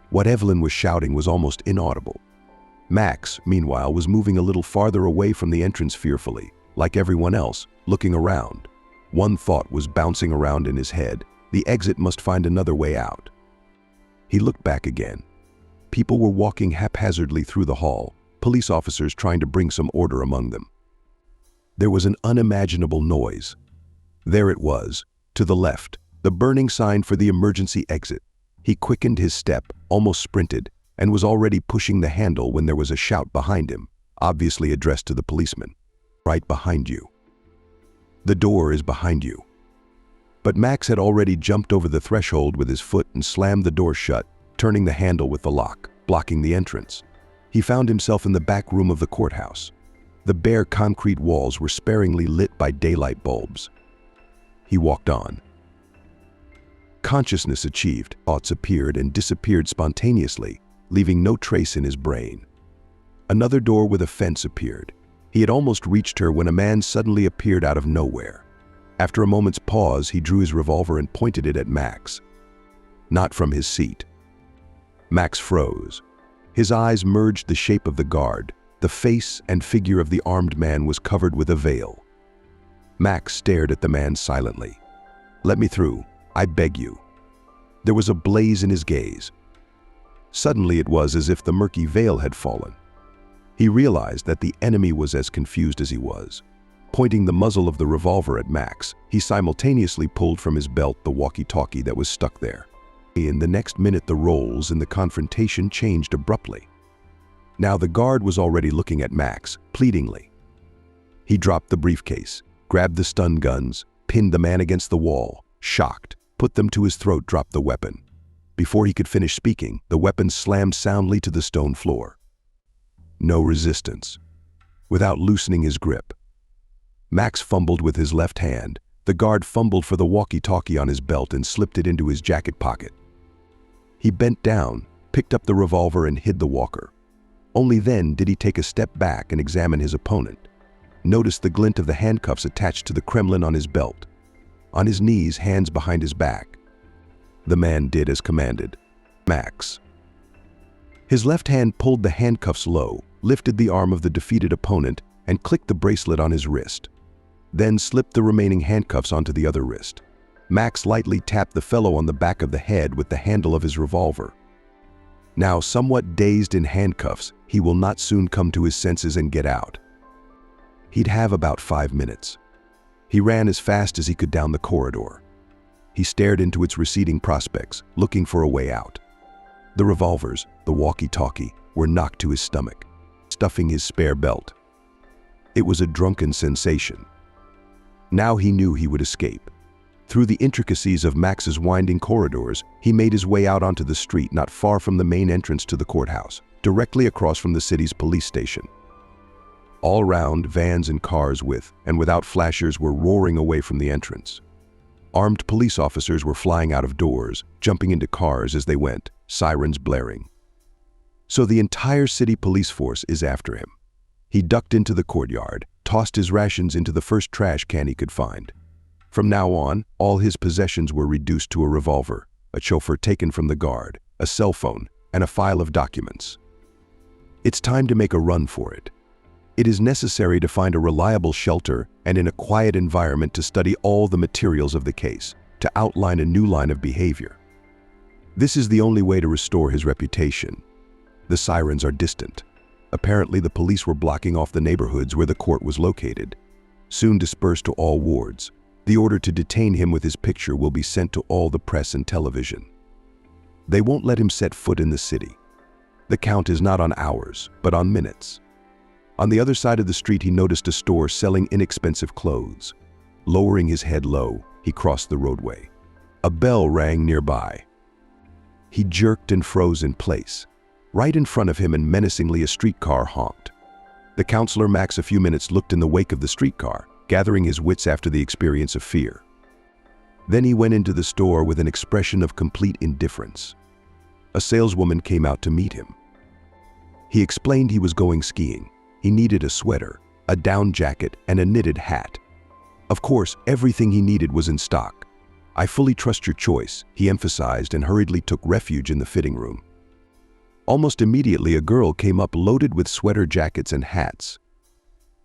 What Evelyn was shouting was almost inaudible. Max, meanwhile, was moving a little farther away from the entrance fearfully, like everyone else, looking around. One thought was bouncing around in his head. The exit must find another way out. He looked back again. People were walking haphazardly through the hall, police officers trying to bring some order among them. There was an unimaginable noise. There it was, to the left, the burning sign for the emergency exit. He quickened his step, almost sprinted, and was already pushing the handle when there was a shout behind him, obviously addressed to the policeman. Right behind you. The door is behind you. But Max had already jumped over the threshold with his foot and slammed the door shut, turning the handle with the lock, blocking the entrance. He found himself in the back room of the courthouse. The bare concrete walls were sparingly lit by daylight bulbs. He walked on. Consciousness achieved, thoughts appeared and disappeared spontaneously, leaving no trace in his brain. Another door with a fence appeared. He had almost reached her when a man suddenly appeared out of nowhere. After a moment's pause, he drew his revolver and pointed it at Max. Not from his seat. Max froze. His eyes merged the shape of the guard. The face and figure of the armed man was covered with a veil. Max stared at the man silently. "Let me through, I beg you." There was a blaze in his gaze. Suddenly it was as if the murky veil had fallen. He realized that the enemy was as confused as he was. Pointing the muzzle of the revolver at Max, he simultaneously pulled from his belt the walkie-talkie that was stuck there. In the next minute, the roles in the confrontation changed abruptly. Now the guard was already looking at Max, pleadingly. He dropped the briefcase, grabbed the stun guns, pinned the man against the wall, shocked, put them to his throat, dropped the weapon. Before he could finish speaking, the weapon slammed soundly to the stone floor. No resistance. Without loosening his grip. Max fumbled with his left hand. The guard fumbled for the walkie-talkie on his belt and slipped it into his jacket pocket. He bent down, picked up the revolver and hid the walker. Only then did he take a step back and examine his opponent. Noticed the glint of the handcuffs attached to the Kremlin on his belt. On his knees, hands behind his back. The man did as commanded. Max. His left hand pulled the handcuffs low, lifted the arm of the defeated opponent, and clicked the bracelet on his wrist. Then slipped the remaining handcuffs onto the other wrist. Max lightly tapped the fellow on the back of the head with the handle of his revolver. Now somewhat dazed in handcuffs, he will not soon come to his senses and get out. He'd have about 5 minutes. He ran as fast as he could down the corridor. He stared into its receding prospects, looking for a way out. The revolvers, the walkie-talkie, were knocked to his stomach, stuffing his spare belt. It was a drunken sensation. Now he knew he would escape. Through the intricacies of Max's winding corridors, he made his way out onto the street not far from the main entrance to the courthouse, directly across from the city's police station. All round, vans and cars with and without flashers were roaring away from the entrance. Armed police officers were flying out of doors, jumping into cars as they went, sirens blaring. So the entire city police force is after him. He ducked into the courtyard, tossed his rations into the first trash can he could find. From now on, all his possessions were reduced to a revolver, a chauffeur taken from the guard, a cell phone, and a file of documents. It's time to make a run for it. It is necessary to find a reliable shelter and in a quiet environment to study all the materials of the case, to outline a new line of behavior. This is the only way to restore his reputation. The sirens are distant. Apparently the police were blocking off the neighborhoods where the court was located. Soon dispersed to all wards. The order to detain him with his picture will be sent to all the press and television. They won't let him set foot in the city. The count is not on hours, but on minutes. On the other side of the street, he noticed a store selling inexpensive clothes. Lowering his head low, he crossed the roadway. A bell rang nearby. He jerked and froze in place. Right in front of him and menacingly a streetcar honked. The counselor Max a few minutes looked in the wake of the streetcar, gathering his wits after the experience of fear. Then he went into the store with an expression of complete indifference. A saleswoman came out to meet him. He explained he was going skiing. He needed a sweater, a down jacket, and a knitted hat. Of course, everything he needed was in stock. "I fully trust your choice," he emphasized and hurriedly took refuge in the fitting room. Almost immediately, a girl came up loaded with sweater jackets and hats.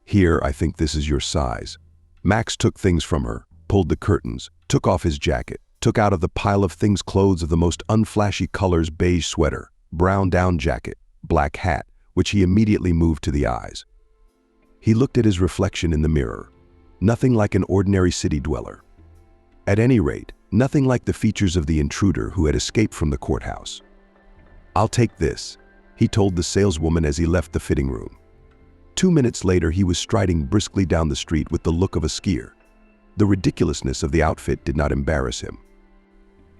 "Here, I think this is your size." Max took things from her, pulled the curtains, took off his jacket, took out of the pile of things clothes of the most unflashy colors: beige sweater, brown down jacket, black hat, which he immediately moved to the eyes. He looked at his reflection in the mirror. Nothing like an ordinary city dweller. At any rate, nothing like the features of the intruder who had escaped from the courthouse. "I'll take this," he told the saleswoman as he left the fitting room. 2 minutes later, he was striding briskly down the street with the look of a skier. The ridiculousness of the outfit did not embarrass him.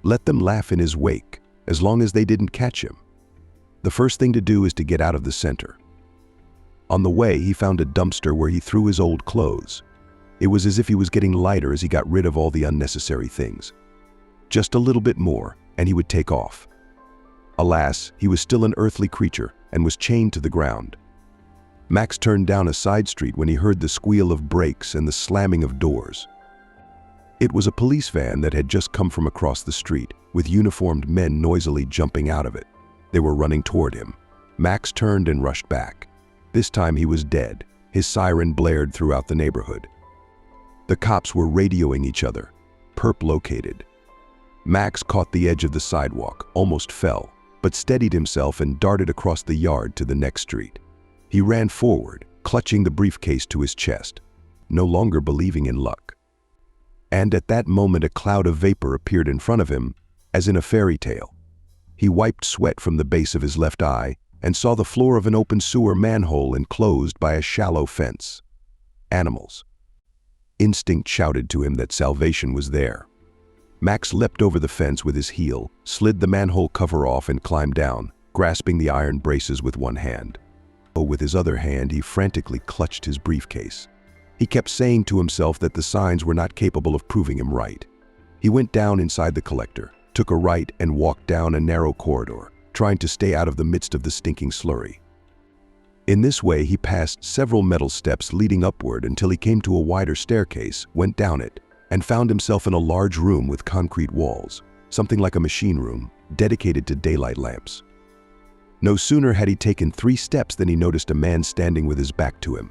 Let them laugh in his wake, as long as they didn't catch him. The first thing to do is to get out of the center. On the way, he found a dumpster where he threw his old clothes. It was as if he was getting lighter as he got rid of all the unnecessary things. Just a little bit more, and he would take off. Alas, he was still an earthly creature and was chained to the ground. Max turned down a side street when he heard the squeal of brakes and the slamming of doors. It was a police van that had just come from across the street, with uniformed men noisily jumping out of it. They were running toward him. Max turned and rushed back. This time he was dead. His siren blared throughout the neighborhood. The cops were radioing each other. Perp located. Max caught the edge of the sidewalk, almost fell, but steadied himself and darted across the yard to the next street. He ran forward, clutching the briefcase to his chest, no longer believing in luck. And at that moment a cloud of vapor appeared in front of him, as in a fairy tale. He wiped sweat from the base of his left eye and saw the floor of an open sewer manhole enclosed by a shallow fence. Animals. Instinct shouted to him that salvation was there. Max leapt over the fence with his heel, slid the manhole cover off and climbed down, grasping the iron braces with one hand. With his other hand, he frantically clutched his briefcase. He kept saying to himself that the signs were not capable of proving him right. He went down inside the collector, took a right and walked down a narrow corridor, trying to stay out of the midst of the stinking slurry. In this way, he passed several metal steps leading upward until he came to a wider staircase, went down it, and found himself in a large room with concrete walls, something like a machine room, dedicated to daylight lamps. No sooner had he taken 3 steps than he noticed a man standing with his back to him.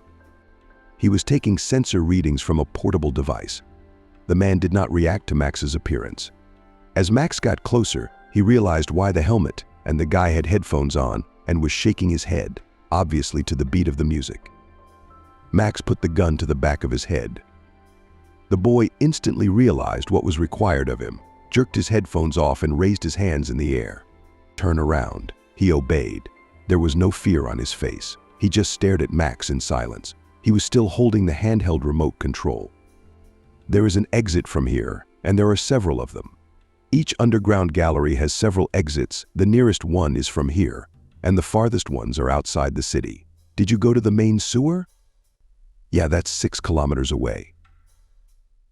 He was taking sensor readings from a portable device. The man did not react to Max's appearance. As Max got closer, he realized why the helmet, and the guy had headphones on and was shaking his head, obviously to the beat of the music. Max put the gun to the back of his head. The boy instantly realized what was required of him, jerked his headphones off and raised his hands in the air. "Turn around." He obeyed. There was no fear on his face. He just stared at Max in silence. He was still holding the handheld remote control. "There is an exit from here, and there are several of them. Each underground gallery has several exits. The nearest one is from here, and the farthest ones are outside the city. Did you go to the main sewer? Yeah, that's 6 kilometers away.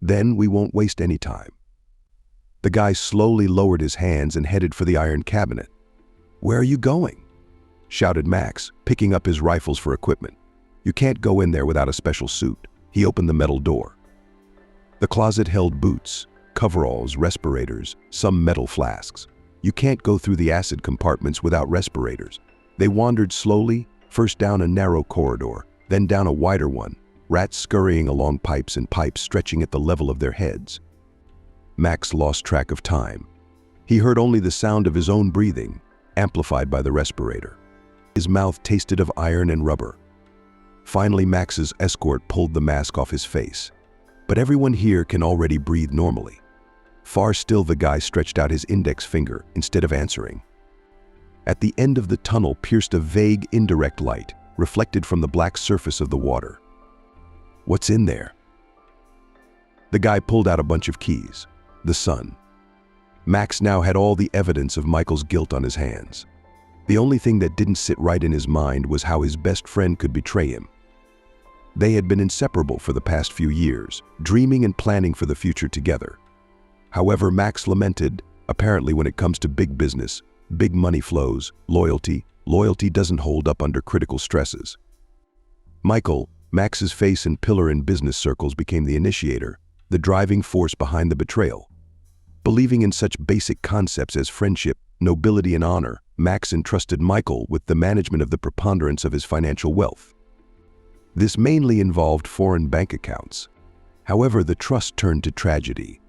Then we won't waste any time." The guy slowly lowered his hands and headed for the iron cabinet. "Where are you going?" shouted Max, picking up his rifles for equipment. "You can't go in there without a special suit." He opened the metal door. The closet held boots, coveralls, respirators, some metal flasks. You can't go through the acid compartments without respirators. They wandered slowly, first down a narrow corridor, then down a wider one, rats scurrying along pipes and pipes stretching at the level of their heads. Max lost track of time. He heard only the sound of his own breathing, amplified by the respirator. His mouth tasted of iron and rubber. Finally, Max's escort pulled the mask off his face. But everyone here can already breathe normally. Far still, the guy stretched out his index finger instead of answering. At the end of the tunnel pierced a vague, indirect light, reflected from the black surface of the water. "What's in there?" The guy pulled out a bunch of keys. The sun. Max now had all the evidence of Michael's guilt on his hands. The only thing that didn't sit right in his mind was how his best friend could betray him. They had been inseparable for the past few years, dreaming and planning for the future together. However, Max lamented, apparently when it comes to big business, big money flows, loyalty doesn't hold up under critical stresses. Michael, Max's face and pillar in business circles, became the initiator, the driving force behind the betrayal. Believing in such basic concepts as friendship, nobility, and honor, Max entrusted Michael with the management of the preponderance of his financial wealth. This mainly involved foreign bank accounts. However, the trust turned to tragedy.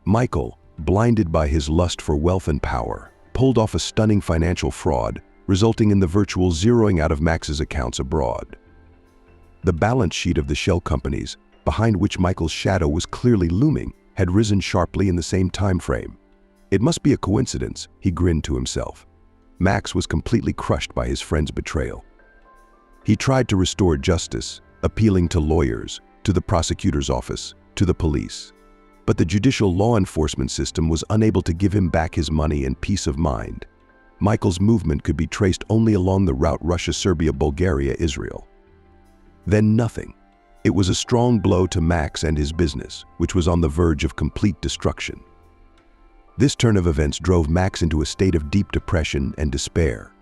Michael, blinded by his lust for wealth and power, pulled off a stunning financial fraud, resulting in the virtual zeroing out of Max's accounts abroad. The balance sheet of the shell companies, behind which Michael's shadow was clearly looming, had risen sharply in the same time frame. It must be a coincidence, he grinned to himself. Max was completely crushed by his friend's betrayal. He tried to restore justice, appealing to lawyers, to the prosecutor's office, to the police. But the judicial law enforcement system was unable to give him back his money and peace of mind. Michael's movement could be traced only along the route Russia, Serbia, Bulgaria, Israel. Then nothing. It was a strong blow to Max and his business, which was on the verge of complete destruction. This turn of events drove Max into a state of deep depression and despair.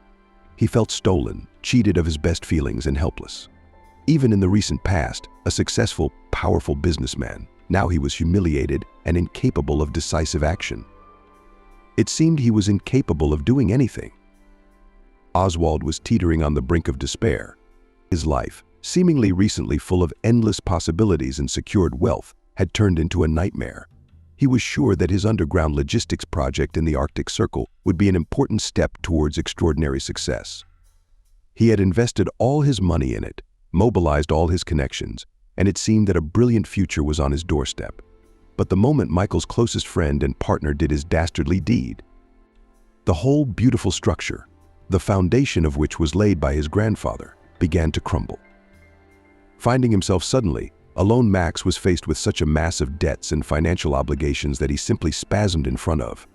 He felt stolen, cheated of his best feelings, and helpless. Even in the recent past, a successful, powerful businessman, now he was humiliated and incapable of decisive action. It seemed he was incapable of doing anything. Oswald was teetering on the brink of despair. His life, seemingly recently full of endless possibilities and secured wealth, had turned into a nightmare. He was sure that his underground logistics project in the Arctic Circle would be an important step towards extraordinary success. He had invested all his money in it, mobilized all his connections, and it seemed that a brilliant future was on his doorstep. But the moment Michael's closest friend and partner did his dastardly deed, the whole beautiful structure, the foundation of which was laid by his grandfather, began to crumble. Finding himself suddenly alone, Max was faced with such a mass of debts and financial obligations that he simply spasmed in front of.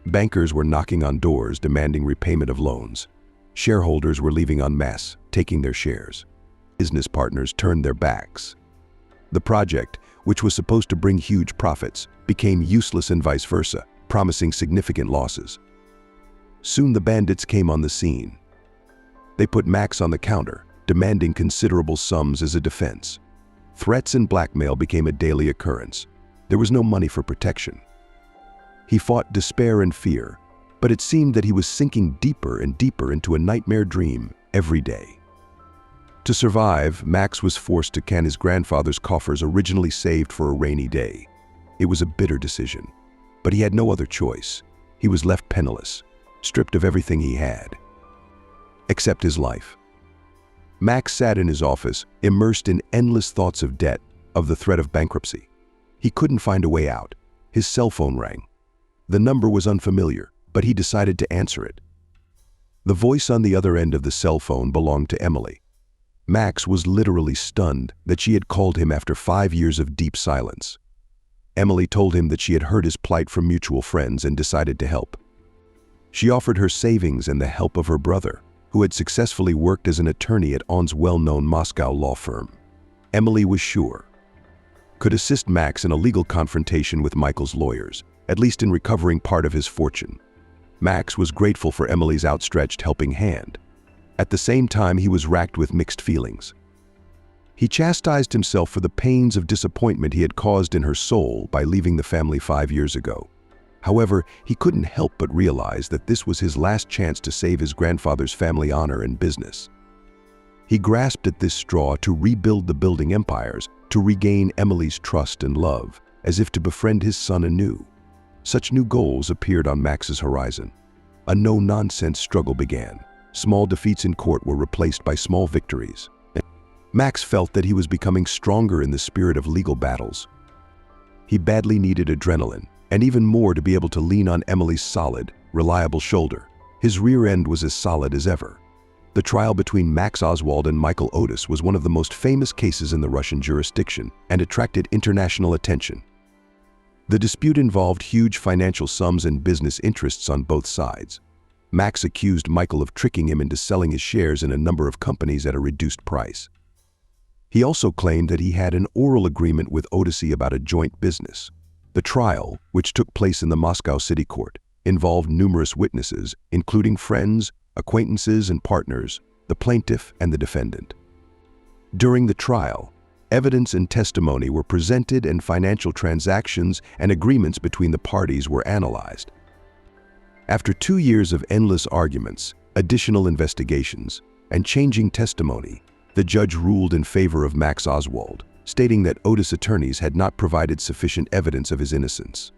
Bankers were knocking on doors demanding repayment of loans. Shareholders were leaving en masse, taking their shares. Business partners turned their backs. The project, which was supposed to bring huge profits, became useless and vice versa, promising significant losses. Soon the bandits came on the scene. They put Max on the counter, demanding considerable sums as a defense. Threats and blackmail became a daily occurrence. There was no money for protection. He fought despair and fear, but it seemed that he was sinking deeper and deeper into a nightmare dream every day. To survive, Max was forced to can his grandfather's coffers originally saved for a rainy day. It was a bitter decision, but he had no other choice. He was left penniless, stripped of everything he had, except his life. Max sat in his office, immersed in endless thoughts of debt, of the threat of bankruptcy. He couldn't find a way out. His cell phone rang. The number was unfamiliar, but he decided to answer it. The voice on the other end of the cell phone belonged to Emily. Max was literally stunned that she had called him after 5 years of deep silence. Emily told him that she had heard his plight from mutual friends and decided to help. She offered her savings and the help of her brother, who had successfully worked as an attorney at On's well-known Moscow law firm. Emily was sure could assist Max in a legal confrontation with Michael's lawyers, at least in recovering part of his fortune. Max was grateful for Emily's outstretched helping hand. At the same time, he was racked with mixed feelings. He chastised himself for the pains of disappointment he had caused in her soul by leaving the family 5 years ago. However, he couldn't help but realize that this was his last chance to save his grandfather's family honor and business. He grasped at this straw to rebuild the building empires, to regain Emily's trust and love, as if to befriend his son anew. Such new goals appeared on Max's horizon. A no-nonsense struggle began. Small defeats in court were replaced by small victories. Max felt that he was becoming stronger in the spirit of legal battles. He badly needed adrenaline, and even more to be able to lean on Emily's solid, reliable shoulder. His rear end was as solid as ever. The trial between Max Oswald and Michael Otis was one of the most famous cases in the Russian jurisdiction and attracted international attention. The dispute involved huge financial sums and business interests on both sides. Max accused Michael of tricking him into selling his shares in a number of companies at a reduced price. He also claimed that he had an oral agreement with Otis about a joint business. The trial, which took place in the Moscow City Court, involved numerous witnesses, including friends, acquaintances, and partners, the plaintiff and the defendant. During the trial, evidence and testimony were presented and financial transactions and agreements between the parties were analyzed. After 2 years of endless arguments, additional investigations, and changing testimony, the judge ruled in favor of Max Oswald, stating that Otis' attorneys had not provided sufficient evidence of his innocence.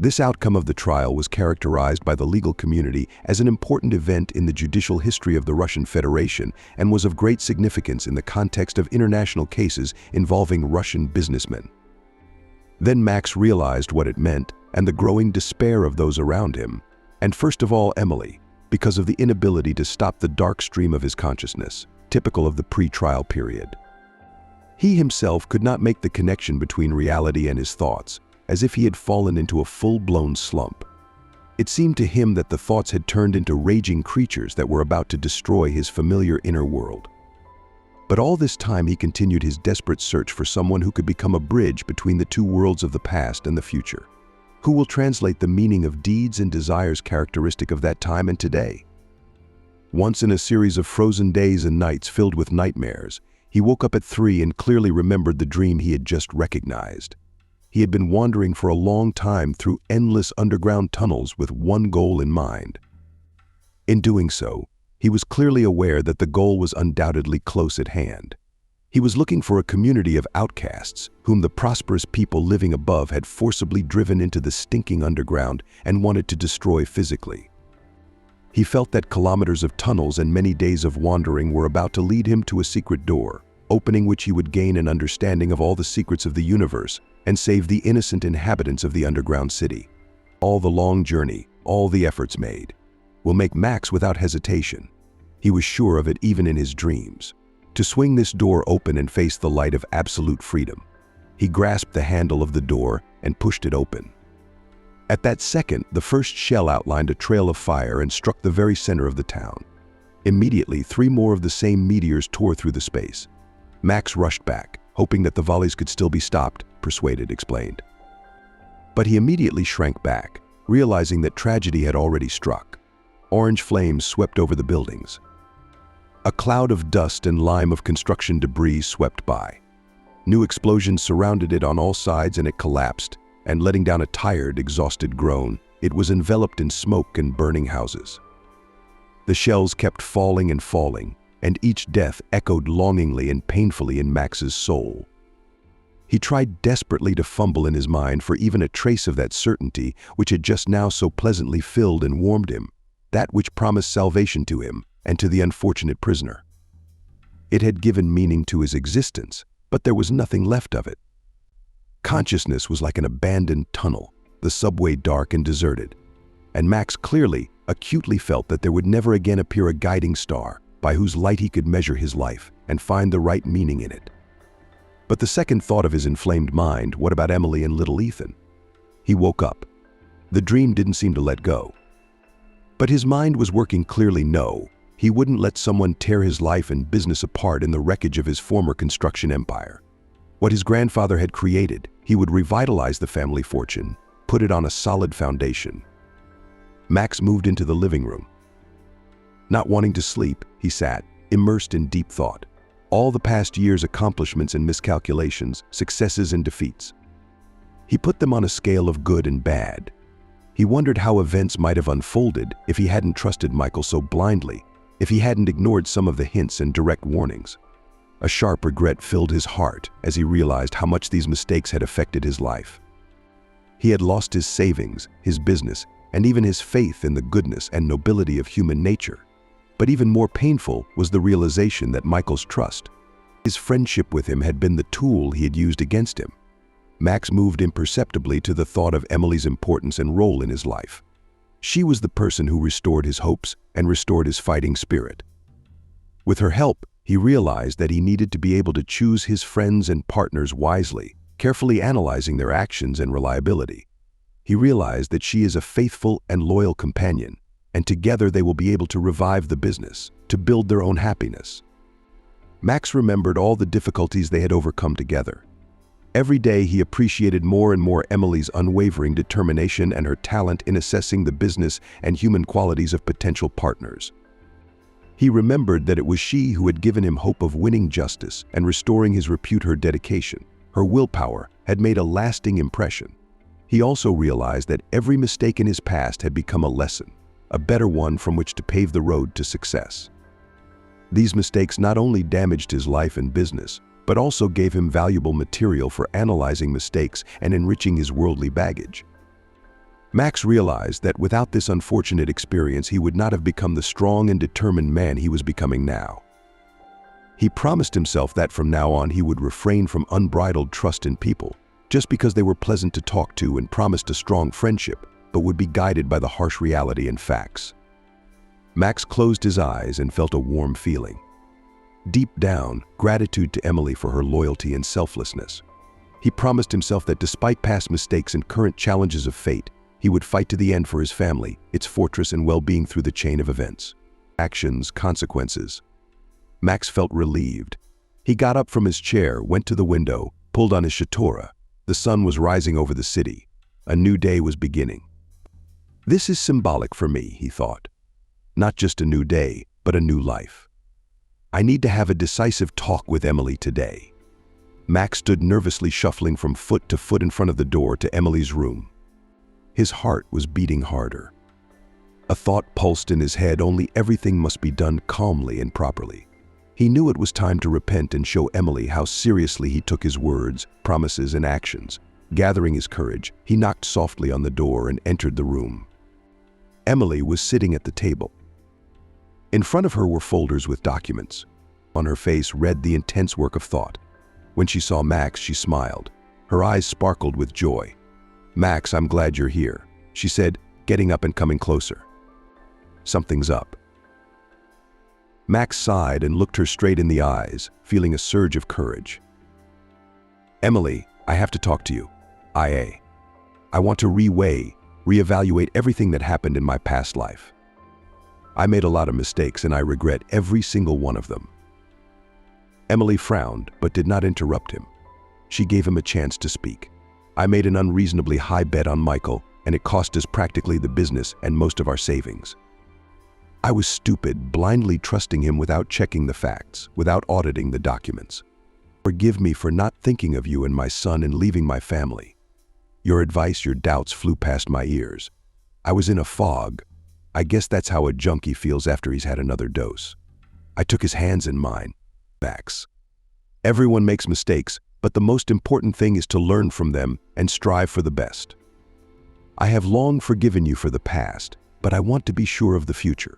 This outcome of the trial was characterized by the legal community as an important event in the judicial history of the Russian Federation and was of great significance in the context of international cases involving Russian businessmen. Then Max realized what it meant and the growing despair of those around him, and first of all Emily, because of the inability to stop the dark stream of his consciousness, typical of the pre-trial period. He himself could not make the connection between reality and his thoughts, as if he had fallen into a full-blown slump. It seemed to him that the thoughts had turned into raging creatures that were about to destroy his familiar inner world. But all this time he continued his desperate search for someone who could become a bridge between the two worlds of the past and the future, who will translate the meaning of deeds and desires characteristic of that time and today. Once in a series of frozen days and nights filled with nightmares, he woke up at 3 and clearly remembered the dream he had just recognized. He had been wandering for a long time through endless underground tunnels with one goal in mind. In doing so, he was clearly aware that the goal was undoubtedly close at hand. He was looking for a community of outcasts whom the prosperous people living above had forcibly driven into the stinking underground and wanted to destroy physically. He felt that kilometers of tunnels and many days of wandering were about to lead him to a secret door, opening which he would gain an understanding of all the secrets of the universe and save the innocent inhabitants of the underground city. All the long journey, all the efforts made, will make Max without hesitation. He was sure of it even in his dreams. To swing this door open and face the light of absolute freedom. He grasped the handle of the door and pushed it open. At that second, the first shell outlined a trail of fire and struck the very center of the town. Immediately, 3 more of the same meteors tore through the space. Max rushed back, hoping that the volleys could still be stopped, Persuaded explained. But he immediately shrank back, realizing that tragedy had already struck. Orange flames swept over the buildings. A cloud of dust and lime of construction debris swept by. New explosions surrounded it on all sides and it collapsed, and letting down a tired, exhausted groan, it was enveloped in smoke and burning houses. The shells kept falling and falling, and each death echoed longingly and painfully in Max's soul. He tried desperately to fumble in his mind for even a trace of that certainty which had just now so pleasantly filled and warmed him, that which promised salvation to him and to the unfortunate prisoner. It had given meaning to his existence, but there was nothing left of it. Consciousness was like an abandoned tunnel, the subway dark and deserted, and Max clearly, acutely felt that there would never again appear a guiding star by whose light he could measure his life and find the right meaning in it. But the second thought of his inflamed mind, what about Emily and little Ethan? He woke up. The dream didn't seem to let go. But his mind was working clearly. No, he wouldn't let someone tear his life and business apart in the wreckage of his former construction empire. What his grandfather had created, he would revitalize the family fortune, put it on a solid foundation. Max moved into the living room. Not wanting to sleep, he sat, immersed in deep thought. All the past year's accomplishments and miscalculations, successes and defeats. He put them on a scale of good and bad. He wondered how events might have unfolded if he hadn't trusted Michael so blindly, if he hadn't ignored some of the hints and direct warnings. A sharp regret filled his heart as he realized how much these mistakes had affected his life. He had lost his savings, his business, and even his faith in the goodness and nobility of human nature. But even more painful was the realization that Michael's trust, his friendship with him, had been the tool he had used against him. Max moved imperceptibly to the thought of Emily's importance and role in his life. She was the person who restored his hopes and restored his fighting spirit. With her help, he realized that he needed to be able to choose his friends and partners wisely, carefully analyzing their actions and reliability. He realized that she is a faithful and loyal companion, and together they will be able to revive the business, to build their own happiness. Max remembered all the difficulties they had overcome together. Every day he appreciated more and more Emily's unwavering determination and her talent in assessing the business and human qualities of potential partners. He remembered that it was she who had given him hope of winning justice and restoring his repute. Her dedication, her willpower, had made a lasting impression. He also realized that every mistake in his past had become a lesson, a better one from which to pave the road to success. These mistakes not only damaged his life and business, but also gave him valuable material for analyzing mistakes and enriching his worldly baggage. Max realized that without this unfortunate experience, he would not have become the strong and determined man he was becoming now. He promised himself that from now on he would refrain from unbridled trust in people, just because they were pleasant to talk to, and promised a strong friendship, but would be guided by the harsh reality and facts. Max closed his eyes and felt a warm feeling. Deep down, gratitude to Emily for her loyalty and selflessness. He promised himself that despite past mistakes and current challenges of fate, he would fight to the end for his family, its fortress and well-being through the chain of events. Actions, consequences. Max felt relieved. He got up from his chair, went to the window, pulled on his shatora. The sun was rising over the city. A new day was beginning. This is symbolic for me, he thought. Not just a new day, but a new life. I need to have a decisive talk with Emily today. Max stood nervously, shuffling from foot to foot in front of the door to Emily's room. His heart was beating harder. A thought pulsed in his head, only everything must be done calmly and properly. He knew it was time to repent and show Emily how seriously he took his words, promises, and actions. Gathering his courage, he knocked softly on the door and entered the room. Emily was sitting at the table. In front of her were folders with documents. On her face read the intense work of thought. When she saw Max, she smiled. Her eyes sparkled with joy. "Max, I'm glad you're here," she said, getting up and coming closer. "Something's up." Max sighed and looked her straight in the eyes, feeling a surge of courage. "Emily, I have to talk to you. I want to reevaluate everything that happened in my past life. I made a lot of mistakes and I regret every single one of them." Emily frowned, but did not interrupt him. She gave him a chance to speak. "I made an unreasonably high bet on Michael, and it cost us practically the business and most of our savings. I was stupid, blindly trusting him without checking the facts, without auditing the documents. Forgive me for not thinking of you and my son and leaving my family. Your advice, your doubts flew past my ears. I was in a fog. I guess that's how a junkie feels after he's had another dose. I took his hands in mine." Max. "Everyone makes mistakes, but the most important thing is to learn from them and strive for the best. I have long forgiven you for the past, but I want to be sure of the future."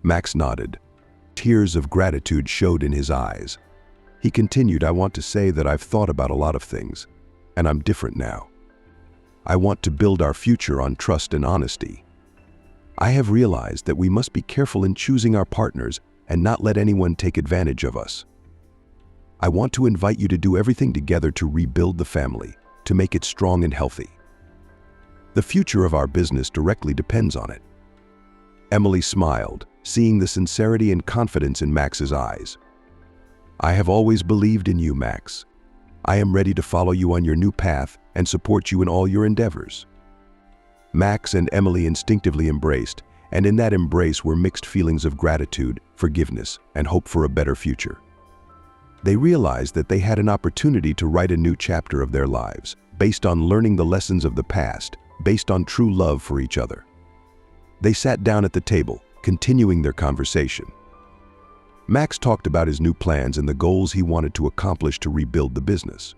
Max nodded. Tears of gratitude showed in his eyes. He continued, "I want to say that I've thought about a lot of things, and I'm different now. I want to build our future on trust and honesty. I have realized that we must be careful in choosing our partners and not let anyone take advantage of us. I want to invite you to do everything together to rebuild the family, to make it strong and healthy. The future of our business directly depends on it." Emily smiled, seeing the sincerity and confidence in Max's eyes. "I have always believed in you, Max. I am ready to follow you on your new path and support you in all your endeavors." Max and Emily instinctively embraced, and in that embrace were mixed feelings of gratitude, forgiveness, and hope for a better future. They realized that they had an opportunity to write a new chapter of their lives, based on learning the lessons of the past, based on true love for each other. They sat down at the table, continuing their conversation. Max talked about his new plans and the goals he wanted to accomplish to rebuild the business.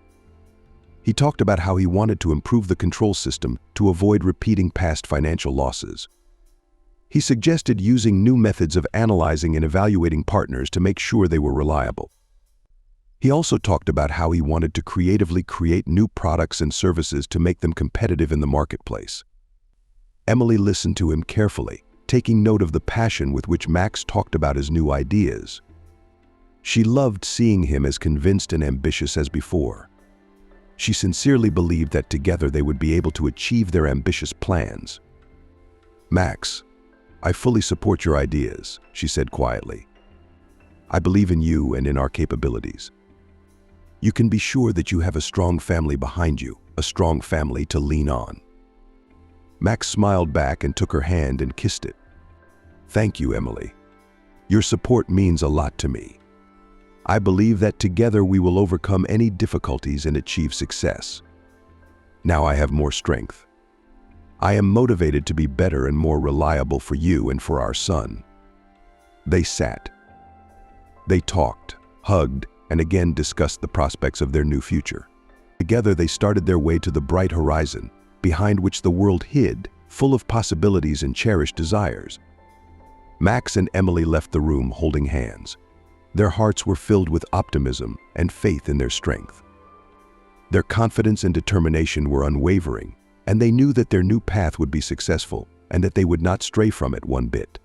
He talked about how he wanted to improve the control system to avoid repeating past financial losses. He suggested using new methods of analyzing and evaluating partners to make sure they were reliable. He also talked about how he wanted to creatively create new products and services to make them competitive in the marketplace. Emily listened to him carefully, taking note of the passion with which Max talked about his new ideas. She loved seeing him as convinced and ambitious as before. She sincerely believed that together they would be able to achieve their ambitious plans. "Max, I fully support your ideas," she said quietly. "I believe in you and in our capabilities. You can be sure that you have a strong family behind you, a strong family to lean on." Max smiled back and took her hand and kissed it. "Thank you, Emily. Your support means a lot to me. I believe that together we will overcome any difficulties and achieve success. Now I have more strength. I am motivated to be better and more reliable for you and for our son." They sat. They talked, hugged, and again discussed the prospects of their new future. Together they started their way to the bright horizon, behind which the world hid, full of possibilities and cherished desires. Max and Emily left the room holding hands. Their hearts were filled with optimism and faith in their strength. Their confidence and determination were unwavering, and they knew that their new path would be successful and that they would not stray from it one bit.